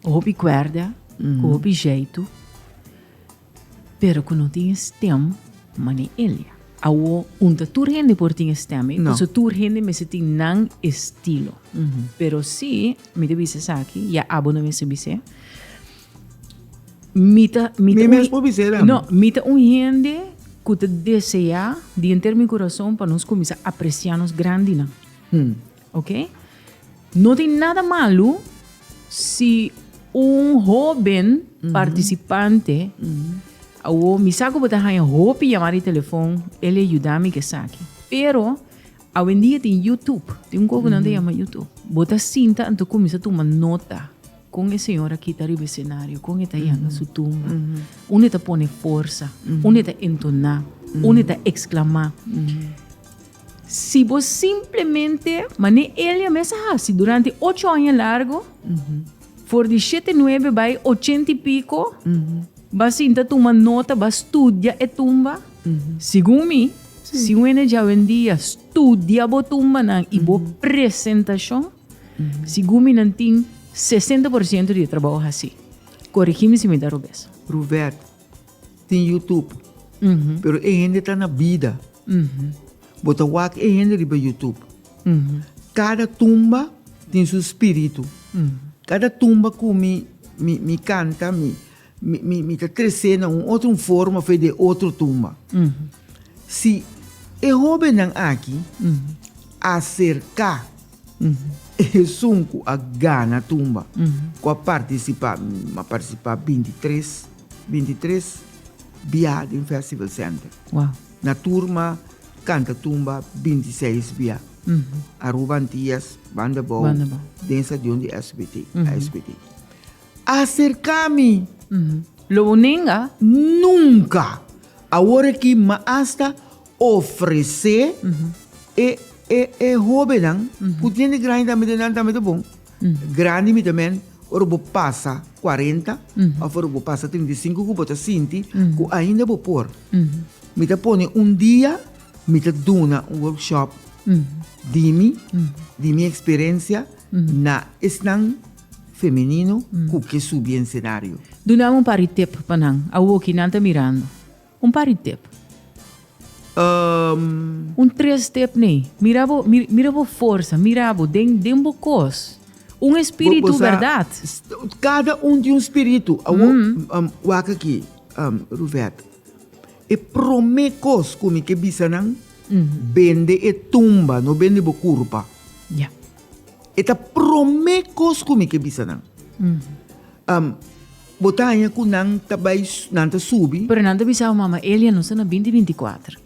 [SPEAKER 1] hopi cuerda, hopi jeito. Pero que não tem stem, mani ele. Awo unta turhende por tinha stem,
[SPEAKER 2] no.
[SPEAKER 1] So turhende me se ting nang estilo. Pero si, me te bise saki, ya abo na me se bise. Mita
[SPEAKER 2] mesmo bise
[SPEAKER 1] no, mita gente que te deseja de entrar meu coração para nós começar a apreciar nos grande, não? Ok? Não tem nada malo se jovem participante ou me saco botar aí roupa e chamar de telefone, ele ajuda-me que saque. Pero, hoje em dia tem YouTube, tem coisa que não chama YouTube. Bota cinta, então começa a tomar nota com a senhora que está no cenário, com a italiana, sua tumba. Onde está põe força, onde está entonar, onde está exclamar. Se você simplesmente, mas ele mesmo assim, durante 8 anos largo, for de 7, 9, vai 80 e pico, vai sinta uma nota, vai estudar e tumba. Segundo mim, se você já vendia, estudia a tumba e a apresentação, segundo mim, não tem 60% de trabalho assim. Corrigime se me dá rubes.
[SPEAKER 2] Roberto, tem YouTube, pero ainda está na vida. Bota wak ainda riba YouTube. Cada tumba tem seu espírito. Cada tumba que me canta, me tá trazendo outra forma foi de outra tumba. Se eu roubo não aqui, acercar e sunco a gana tumba, com a participar 23 via em Festival Center.
[SPEAKER 1] Wow.
[SPEAKER 2] Na turma canta tumba 26 via. Arubantias, Banda Bau, dança de onde SBT. Acercar-me.
[SPEAKER 1] Loninga?
[SPEAKER 2] Nunca. Agora que hasta oferecer e roubar não. Porque tem grande também bom. Grande também, ora vou passar 40, ou vou passar 35, que bota 5, que ainda vou pôr. Me tá põe dia, me tá dona workshop de minha experiência na estão feminino que subi em cenário.
[SPEAKER 1] Duna par de tip panang, awo que não tá mirando. Par de tip. 3 tip nem. Mirabo força, mirabo den bocos. Espírito verdade.
[SPEAKER 2] Cada tem espírito. Waka aqui, Roberto. E promecos como que bisanang bende e tumba, no bende bo curpa.
[SPEAKER 1] Yeah.
[SPEAKER 2] Eta promecos como que bisanang. Botanya ku nang tabay nanta subi.
[SPEAKER 1] Pero nanta bisa mama Elia no sa na 2024.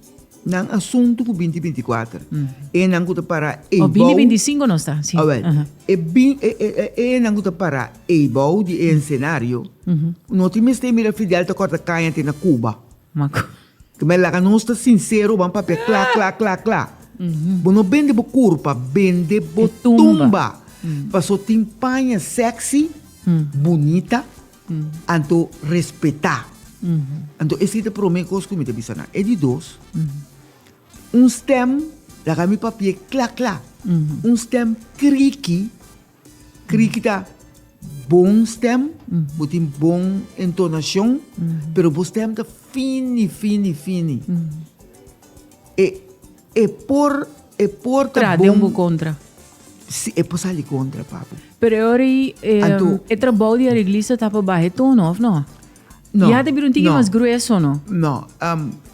[SPEAKER 2] Nang assunto ku 2024. E nang ku para e
[SPEAKER 1] 2025 no está, sim.
[SPEAKER 2] E nang ku para e bau di cenário. No ti meste mira fidel ta corta kaya na Cuba.
[SPEAKER 1] Mako.
[SPEAKER 2] Que me la não está sincero, vamos para clá. Bono bende bo curpa, bende bo tumba. Passou timpanha sexy, bonita, anto respeitar. Anto esse te promete que me te bisana. É de dois. Stem, da kami papier clá. Stem criqui tá bom stem, botin bom entonação, pero o stem tá fini. E por tá
[SPEAKER 1] bom. Um contra.
[SPEAKER 2] Si, é por sair contra, papo.
[SPEAKER 1] Pero ori trabalho de arreglista tá para baixo tono, não?
[SPEAKER 2] No.
[SPEAKER 1] Já te perguntei mais grueso, não?
[SPEAKER 2] Não,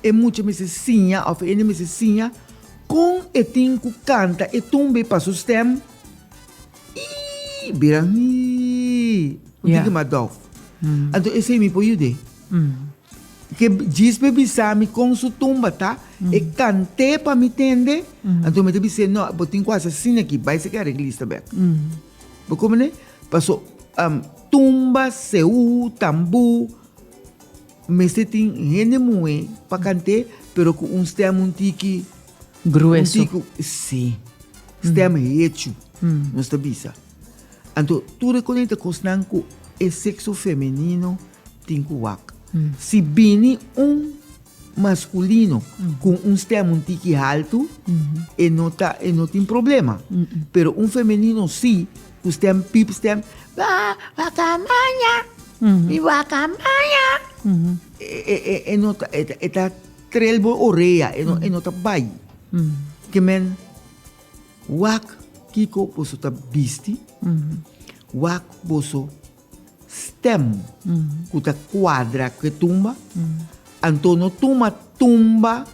[SPEAKER 2] é muito mais sinha, ou é mais sinha, com e tinco canta e tumbe para o stem. E birang que madolf. Então esse me pode ajudar. Que diz para bisami com sua tumba tá e cante para me entender. Então me disse não, botin quase assim aqui, vai ser que arreglista bem. Porque como né? Passou tumba, seu, tambu, Mas você tem gente muito para cantar, pero com stem um tiki
[SPEAKER 1] Grueso.
[SPEAKER 2] sim. Stem hecho. Não está bisa. Então, tu reconhece que o sexo feminino tem que wak. Se bem masculino com stem um tiki alto, e não tem problema. Pero feminino sim, o stem pip stem, wakamaya, e wakamaya. E não tá trelbo oreia, e não tá bai. Que men wak kiko boso ta bisti, wak boso stem, kuta quadra que tumba, Antonio tumba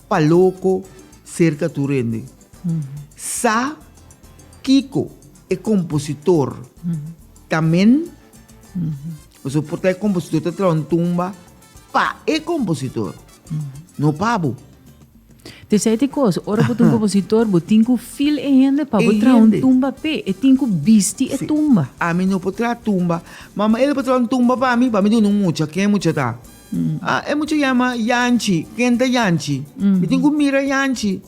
[SPEAKER 2] paloco cerca tu rende. Sa Kiko é compositor. Também, você porta é compositor, tá traindo tumba, pa é compositor. No pabo.
[SPEAKER 1] Te sei te coisa, ora botar um compositor, botar com fil e gente para botar um tumba pe, e tem que bisti e tumba.
[SPEAKER 2] A mim não pode trazer tumba, mas ele pode trazer tumba para mim não mucha, quem é mucha tá? É muito chama Yanchi, quem tá Yanchi? Me tem que mira Yanchi.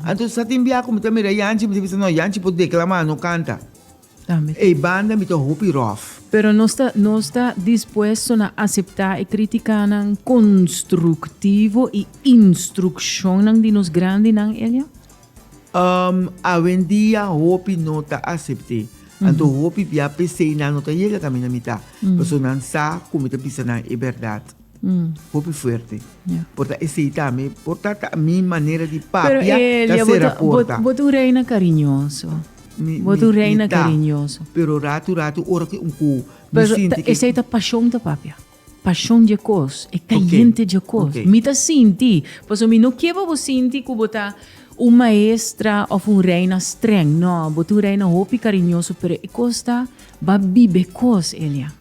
[SPEAKER 2] Então se tem biaco, me tá mira Yanchi, me diz não Yanchi pode declamar, não canta. E banda me tá hopi rough.
[SPEAKER 1] Pero não está disposto a aceitar e criticar nang construtivo e instrução nang dinos grande nang Elia?
[SPEAKER 2] Avendia hopi não tá aceite. Então hopi via PC não tá chega caminho mita. Porque não sa como tá pensando é verdade. Hopi forte. Porta esse também, porta a minha maneira de papia da ser porta.
[SPEAKER 1] Botu reina carinhoso. Botu reina carinhoso.
[SPEAKER 2] Pero rato ora que cu.
[SPEAKER 1] Pero essa é a paixão da papia. Paixão de cos, é caliente de cos. Me tá senti, pois eu não quero você sentir que botar uma maestra ou reina streng, não, botu reina hopi carinhoso, pero é costa ba bibe cos, Elia.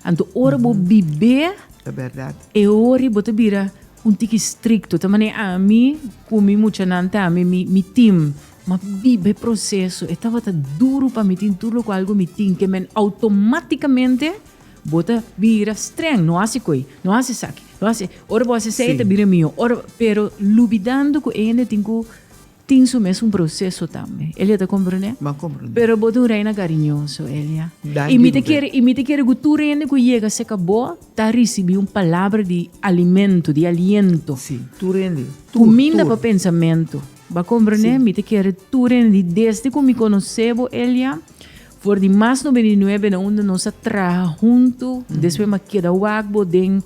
[SPEAKER 1] Então ora bo bibe
[SPEAKER 2] é verdade.
[SPEAKER 1] E ora botu bira tique stricto, também a mim, comi muito nanta, a mi team. Mas vive processo, estava duro para me ter tudo com algo me tem que men automaticamente bota vira streng, não hace coi, não hace saque, não hace, ora você aceita vira meu, ora pero lubidando com ele tem isso mesmo um processo também, ele está compreendendo?
[SPEAKER 2] Mas compreendo.
[SPEAKER 1] Pero bota reina carinhoso, ele e me te quer gutura ele que chega se acabou, tá recebendo palavra de alimento, de aliento.
[SPEAKER 2] Sim, tu rende.
[SPEAKER 1] Comida para pensamento. Va compreender, me te quer turen de desde que me conhecebo Elia, por de mais 99 onde nós trabalhamos junto, depois me queda o agbo den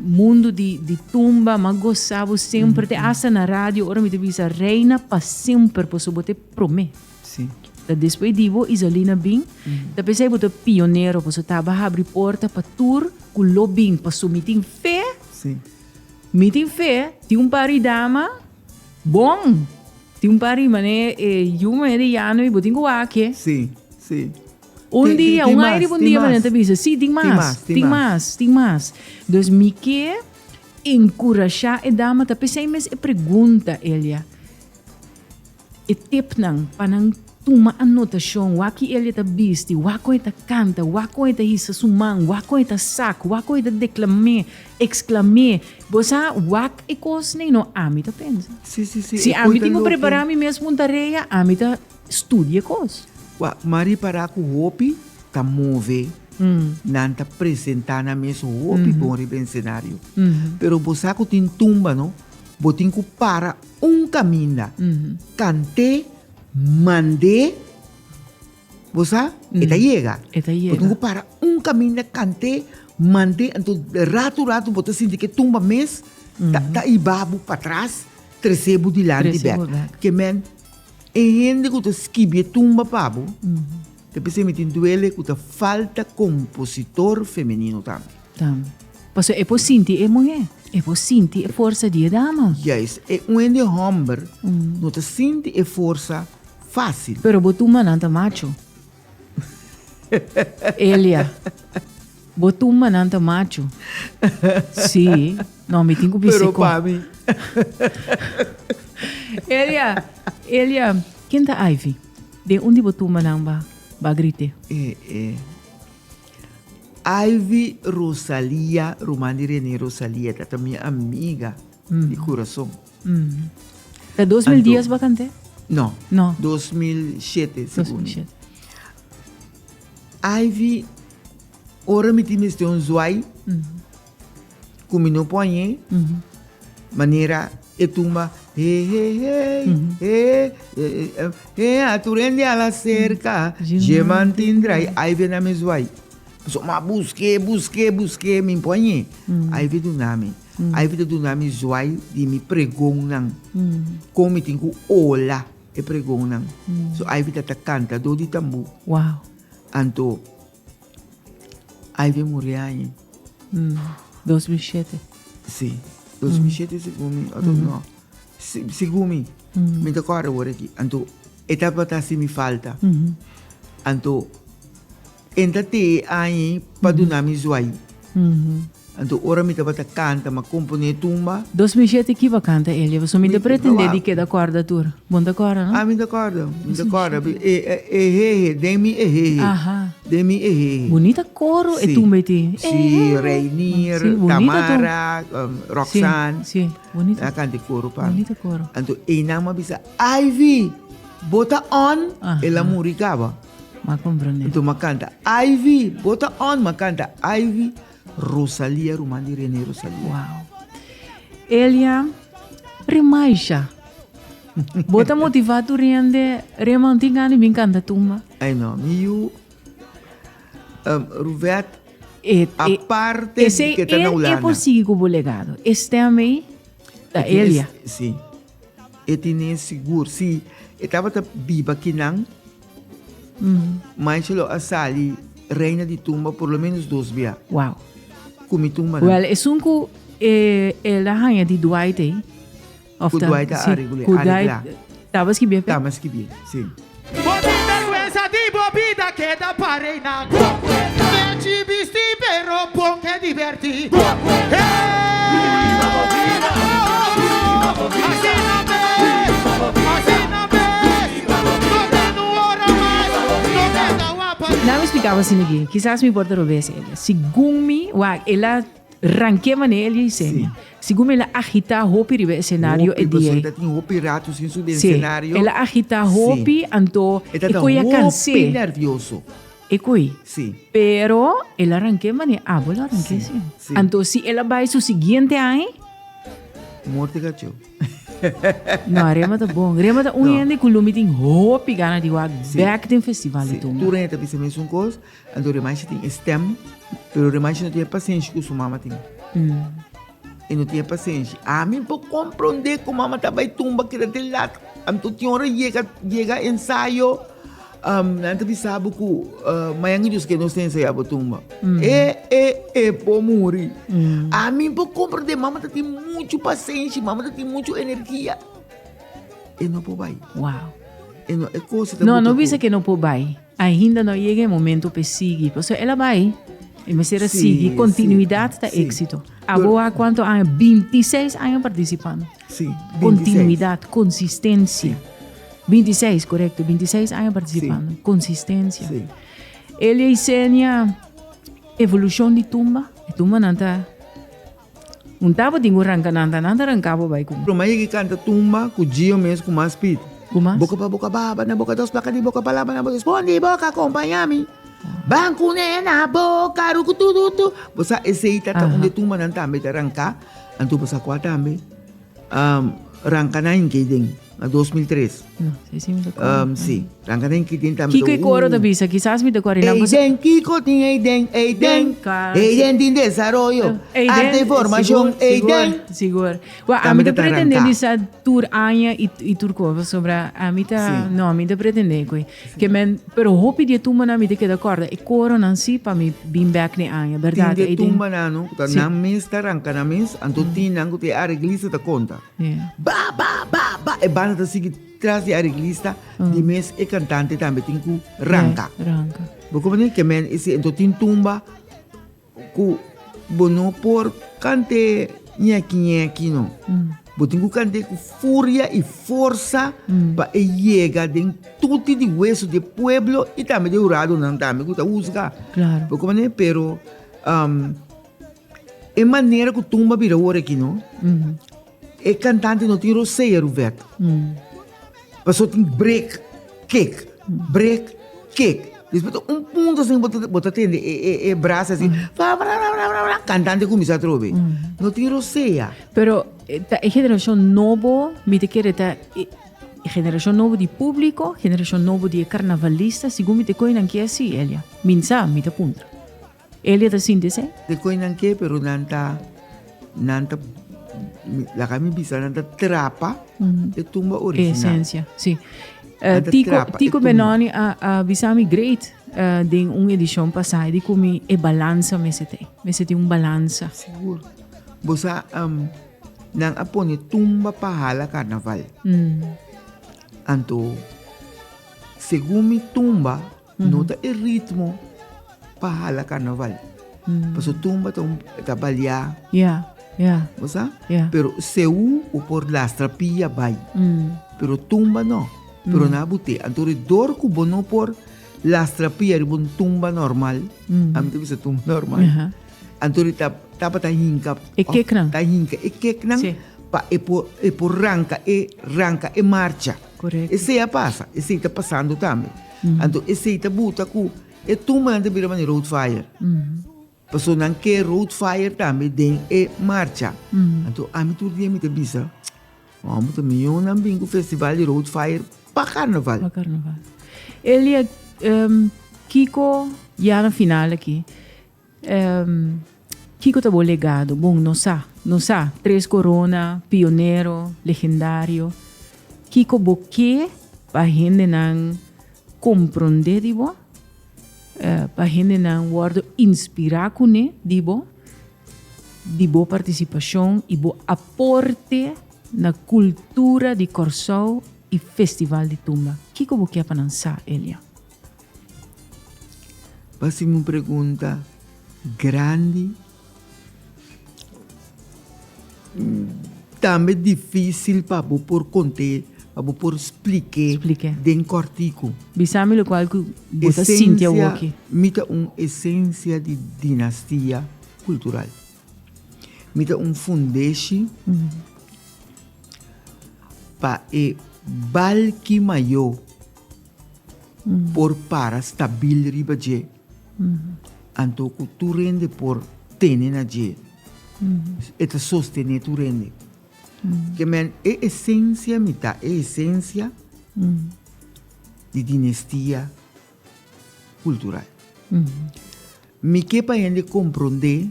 [SPEAKER 1] mundo de tumba, mas gostava sempre de asa na rádio, ora me te visa reina para sempre, por isso bote promê.
[SPEAKER 2] Sim.
[SPEAKER 1] Depois divo Isolina Bing, depois eu bote pioneiro, por isso tava abrir porta para tour, com lobbying, para so meeting fé.
[SPEAKER 2] Sim.
[SPEAKER 1] Meeting fé, tem pari dama. Bom, tem pari, mané, uma de ano e botinho aqui.
[SPEAKER 2] Sim.
[SPEAKER 1] Dia, aire bom dia, mané, tá bisa. Sim, tem mais. Então, me quer encorajar a dama, tá pensei, mas é pergunta, Elia. E tip nang, panang tuma anotação, waki Elia tá bisti, wako tá canta, wako tá hisa sumang, wako tá saco, wako tá declamé, exclamé. Você wak e cos nem no ami tá pensa.
[SPEAKER 2] Sim.
[SPEAKER 1] Se ami tenho preparar mi mesmo tarefa, ami tá estudia cos.
[SPEAKER 2] Mari para com hopi tá move. Não tá apresentar na mesmo hopi bom em cenário. Pero você com tem tumba, não? Botinho para caminho. Cante mandé, você eta chega. Botinho para caminho, cante, mandé, então rato, botar assim que tumba mês, tá ibabo para trás, trecebo de lá de back. Que men, gente que esquibe tumba pabo, depois me tem duele que falta compositor feminino também.
[SPEAKER 1] Porque é por sentir é mulher, é por sentir é força de dama.
[SPEAKER 2] Yes, é de homem, não te sente é força fácil.
[SPEAKER 1] Pero botuma nanta macho. Elia. Botuma nanta macho. Sim. Não, me tenho que pensar.
[SPEAKER 2] Pero para mim.
[SPEAKER 1] Elia, quem tá Ivy? De onde botuma namba ba grite?
[SPEAKER 2] Ivy Rosalia, Romani René Rosalia, esta é minha amiga de coração.
[SPEAKER 1] É 2010 bacante?
[SPEAKER 2] Não.
[SPEAKER 1] Não.
[SPEAKER 2] 2007, segundo.
[SPEAKER 1] 2007.
[SPEAKER 2] Ivy, ora me time este um zoai, como não põe, maneira e tumba, a turende a la cerca, je mantindrai, Ivy na me zoai. So, ma busque, me põe, Ivy do nome. Ivy do nome zoai de me pregou nang, como tenho ola e pregou nang. So Ivy tá canta do de tambu.
[SPEAKER 1] Wow.
[SPEAKER 2] Anto Ivy morreu aí.
[SPEAKER 1] 2007.
[SPEAKER 2] Sim. 2007 segundo, ou não. Segundo, me decora agora aqui. Anto etapa tá se me falta. Anto ainda tem aí para do nome zoai. Anto ora me tava canta, ma compone tumba.
[SPEAKER 1] 2007 que bacante ele, você me pretende de que da corda tour. Bom da corda, não?
[SPEAKER 2] Ah, me decora. Demi
[SPEAKER 1] Aha.
[SPEAKER 2] Demi
[SPEAKER 1] Bonita coro e tu meti.
[SPEAKER 2] Sim, Rainier, Tamara, Roxanne.
[SPEAKER 1] Sim, bonita.
[SPEAKER 2] A cante coro pa.
[SPEAKER 1] Bonita coro.
[SPEAKER 2] Anto inama bisa Ivy, bota on, ela muricava.
[SPEAKER 1] Ma compreende.
[SPEAKER 2] Anto macanta Ivy, bota on, macanta Ivy. Rosalia, Romani René Rosalia.
[SPEAKER 1] Wow. Elia remaixa. Bota motivado rende remantinga ni me encanta tumba.
[SPEAKER 2] Ai não, miu Ruvet a parte que tá na ulana.
[SPEAKER 1] É possível com o legado. Este a mim da Elia.
[SPEAKER 2] Sim. E tinha seguro, sim. E tava tá viva aqui não. Mas ela asali reina de tumba por lo menos 2 dias.
[SPEAKER 1] Wow.
[SPEAKER 2] Kumitumba.
[SPEAKER 1] Well, é sunco ela rainha de Dwight aí.
[SPEAKER 2] O Dwight a arreglar.
[SPEAKER 1] Tavas que bem.
[SPEAKER 2] Tavas que bem, sim.
[SPEAKER 3] Vergüenza di bobida che da pare na ci visti però buon che diverti
[SPEAKER 1] Não me explicava assim ninguém. Quizás me importa ver ele. Segundo me, ela ranqueava nele e sim. Segundo ela agita a roupa e o cenário é dia.
[SPEAKER 2] Você tem roupa rato sem subir no cenário.
[SPEAKER 1] Ela agita a roupa, então
[SPEAKER 2] e coi a cansei. Nervioso.
[SPEAKER 1] E coi.
[SPEAKER 2] Sim.
[SPEAKER 1] Pero ela arranqueava ne, ela arranqueava sim. Então se ela vai o seguinte ano,
[SPEAKER 2] morte gacho.
[SPEAKER 1] Não, remata bom. Remata ano que o lume tem roupa gana de back tem festival e tudo.
[SPEAKER 2] Tu renta bisa mesmo coisa, então remate tem stem, pero remate não tem paciência com sua mama tem. E não tinha paciência. A mim por compreender como a mama tá vai tumba que daquele lado. Então tinha hora chega ensaio, não te sabe que manhã que nós temos ensaio tumba. Por morrer. A mim por compreender, mama tem muito paciência, mama tem muita energia. E não pode vai.
[SPEAKER 1] Uau.
[SPEAKER 2] E não é coisa.
[SPEAKER 1] Não visa que não pode vai. Ainda não chega o momento para seguir. Porque ela vai. E me será seguir. Continuidade da êxito. Agora, quanto anos? 26 anos participando.
[SPEAKER 2] Sim.
[SPEAKER 1] Continuidade, consistência. 26, correto. 26 anos participando.
[SPEAKER 2] Sim.
[SPEAKER 1] Consistência.
[SPEAKER 2] Sim.
[SPEAKER 1] Ele ensina evolução de tumba. E tumba não está. Não estava de não arrancava vai com.
[SPEAKER 2] Pero mas que canta tumba, com o dia mesmo com mais pito.
[SPEAKER 1] Como?
[SPEAKER 2] Boca para boca baba, na boca dos placas de boca para lá, na boca responde boca acompanha-me. Banco na boca, ruco tudo. Você esse aí tá onde tumba não também tá arrancar, anto você quatro também. Arranca na inquidem, na 2003.
[SPEAKER 1] Não, sei me decora.
[SPEAKER 2] Sim, arranca na inquidem também.
[SPEAKER 1] Kiko e coro da bisa, quizás me decora não.
[SPEAKER 2] Eiden, Kiko tem Eiden tem desenvolvimento, arte e formação, Eiden.
[SPEAKER 1] Seguro. A mim pretende essa tour anha e turcova sobre a mim tá, não, a mim pretende que men, pero hope de tumba na mim que da corda e coro não se para me bim back ne anha, verdade?
[SPEAKER 2] Tem tumba na no, tá na mês tá arranca na mês, anto tinang que a reglista da conta. Ba, e banda da seguir traz de arreglista, de mês e cantante também tem que ranca. Porque nem que men esse então tem tumba ku bono por cante nhaqui não. Botem que cante com fúria e força para chegar de tudo de hueso de pueblo e também de urado não também que tá usa.
[SPEAKER 1] Claro.
[SPEAKER 2] Porque nem pero é maneira que tumba vira hora aqui, não? É cantante não tem roceia, Roberto. Passou tem break, kick. Depois ponto assim, bota tende, é braço assim. Cantante começa a trover. Não tem roceia.
[SPEAKER 1] Pero a geração nova, me te quer tá geração nova de público, geração nova de carnavalista, segundo me te coinan que é assim, Elia. Minsa, me te contra. Elia tá sim desse?
[SPEAKER 2] Te coinan que, pero nanta la kami bisa nanta trapa, é tumba original.
[SPEAKER 1] Essência, sim.
[SPEAKER 2] Nanta trapa,
[SPEAKER 1] Tico
[SPEAKER 2] é
[SPEAKER 1] Benoni a bisami great de uma edição passada de como é balança me tem balança.
[SPEAKER 2] Seguro. Bosa nang apone tumba pahala carnaval. Anto segumi tumba nota e ritmo pahala carnaval. Paso tumba trabalhar.
[SPEAKER 1] Yeah.
[SPEAKER 2] Bosa?
[SPEAKER 1] Yeah.
[SPEAKER 2] Pero seu o por lastra pia vai. Pero tumba no. Pero na bute anto redor ku bono por lastra pia bon tumba normal. Am te bisa tumba normal. Anto tapa ta hinka.
[SPEAKER 1] E keknang.
[SPEAKER 2] Ta hinka. E keknang.
[SPEAKER 1] Sí.
[SPEAKER 2] Pa e por ranca e marcha.
[SPEAKER 1] Correto.
[SPEAKER 2] Esse passa. Esse está passando também. Então esse está buta ku e tumba ante vira mani road fire. Passou nan que road fire também den e marcha. Então a mim tudo dia me te bisa. Vamos também eu não bingo festival de road fire pa carnaval.
[SPEAKER 1] Elia Kiko já na final aqui. Kiko tá bom legado, bom, não sa, Três Corona, pioneiro, legendário. Kiko boque para gente não compreender, dibo, para gente não guardo inspirar com né, dibo participação e bo aporte na cultura de Corsol e festival de tumba. Kiko boque para lançar, Elia.
[SPEAKER 2] Mas uma pergunta grande. Também difícil para por contar, para por explicar den cortico.
[SPEAKER 1] Bisami lo qual que bota Cynthia Woki.
[SPEAKER 2] Mita essência de dinastia cultural. Mita fundeixe para balki maior por para stabil ribaje. Anto tu rende por tene na je. Eta sostener tu rende. Que men é essência mita, é essência de dinastia cultural. Me que para gente compreender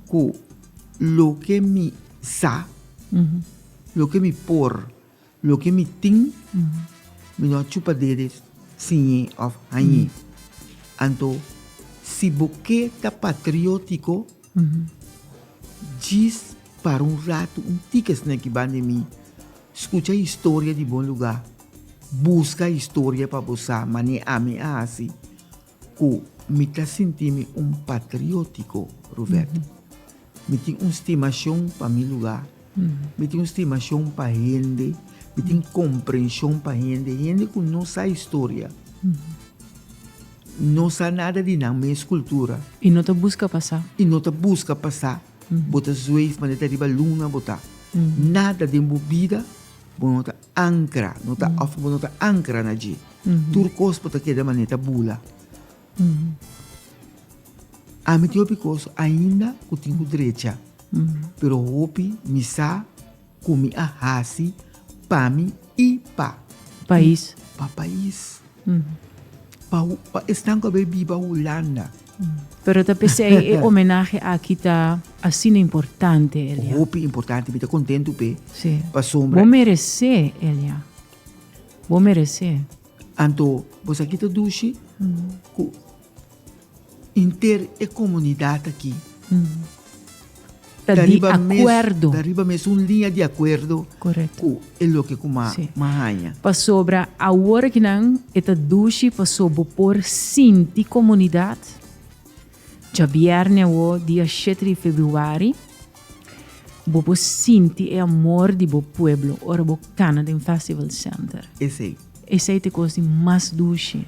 [SPEAKER 2] que lo que me sa, lo que me por, lo que me ting, me não chupa deles, sim of hanyi. Anto si boque tá patriótico, diz para rato, ticket na que bande mim, escuta a história de bom lugar, busca a história para você, mas nem assim, que me tá sentindo patriótico, Roberto. Me tem estimação para meu lugar, me tem estimação para gente, me tem compreensão para gente que não sabe história. Não sabe nada de na minha cultura.
[SPEAKER 1] E não te busca passar.
[SPEAKER 2] Bota zoeif, mas está riba luna, bota. Nada de vida, bota ancra, nota off, bota ancra na ji. Turcos bota que da maneira bula. A mim because ainda eu tenho direita. Pero hopi misa kumi ahasi pami e pa
[SPEAKER 1] país.
[SPEAKER 2] Pa país. Pa estão com a bebida Holanda.
[SPEAKER 1] Pero te pensei é homenagem a kita assim importante, Elia.
[SPEAKER 2] Hopi importante, me tá contento pe.
[SPEAKER 1] Sim.
[SPEAKER 2] Pa sombra.
[SPEAKER 1] Vou merecer, Elia. Vou merecer.
[SPEAKER 2] Anto, você aqui tá duche, inter a comunidade aqui.
[SPEAKER 1] Tá de acordo.
[SPEAKER 2] Dariba mesmo linha de acordo.
[SPEAKER 1] Correto.
[SPEAKER 2] É o que com mahanha.
[SPEAKER 1] Pa sobra a hora que não eta duche pa sobre por sinti comunidade. Já viernes o dia 7 de fevereiro, bo sinti e amor de bo pueblo, ora bo Canada Festival Center. Esse é te coisa mais duche.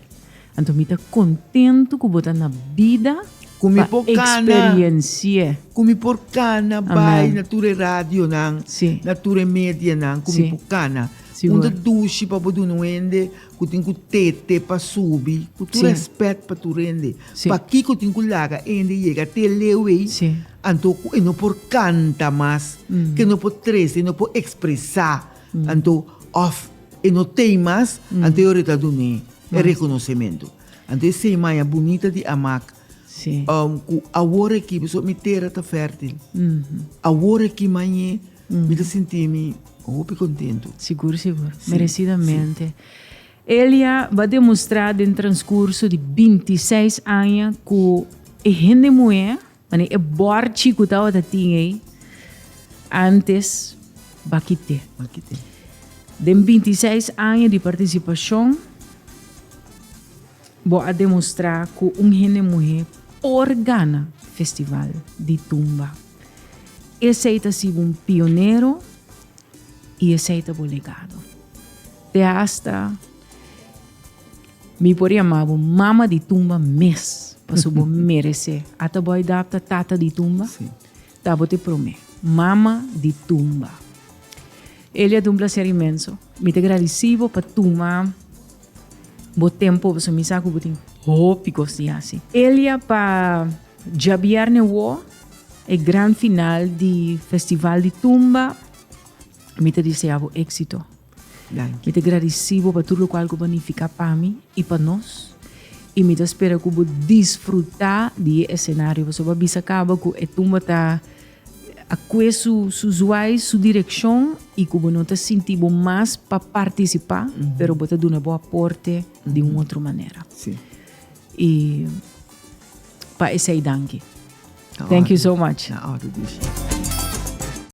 [SPEAKER 1] Então me tá contento que botar na vida
[SPEAKER 2] Kumi
[SPEAKER 1] Pa
[SPEAKER 2] po kana.
[SPEAKER 1] experiência.
[SPEAKER 2] Kumi por kana by nature radio nang,
[SPEAKER 1] Sim.
[SPEAKER 2] nature media nang, kumi
[SPEAKER 1] Sim.
[SPEAKER 2] por kana.
[SPEAKER 1] Siguro.
[SPEAKER 2] Unda dushi pa bodo nuende, kuting ku tete pa subi, kutu
[SPEAKER 1] Sim.
[SPEAKER 2] respect pa tu rende.
[SPEAKER 1] Sim.
[SPEAKER 2] Pa ki kuting ku laga ende llega te lewe,
[SPEAKER 1] Sim.
[SPEAKER 2] anto ku no por canta mas, que no por tres, no por expressar, anto off, no temas, anto eu reta dune, é reconhecimento. Anto essa imagem bonita de amak,
[SPEAKER 1] Sim.
[SPEAKER 2] ku awore ki so mi terra ta fértil. Awore ki manye, me ta senti-me contento.
[SPEAKER 1] Seguro. Merecidamente. Elia vai demonstrar no transcurso de 26 anos que a gente mulher, é borte que estava da tinha antes baquite.
[SPEAKER 2] Aqui tem.
[SPEAKER 1] De 26 anos de participação, vou demonstrar que gente mulher organa festival de tumba. Esse está sendo um pioneiro e esse está o legado. De hasta me poderia chamar mama de tumba mês, para subir merecer. Até boa adapta tata de tumba,
[SPEAKER 2] Sim.
[SPEAKER 1] tá bote prome. Mama de tumba. Ele é de um prazer imenso. Me te agradecido para tumba. Bo tempo, você me sabe que hópicos de assim. Ele é para Javier Newo, o grande final do Festival de Tumba. Me te desejo êxito. Me te agradecido por tudo o qual vai ficar para mim e para nós. E me te espero que vou desfrutar do cenário. Você vai ver acaba que a tumba está a sua direção e que você não está sentindo mais para participar, mas você dá uma boa aporte de uma outra maneira.
[SPEAKER 2] Sim.
[SPEAKER 1] E para esse aí, thank you so much.
[SPEAKER 2] Na hora disso.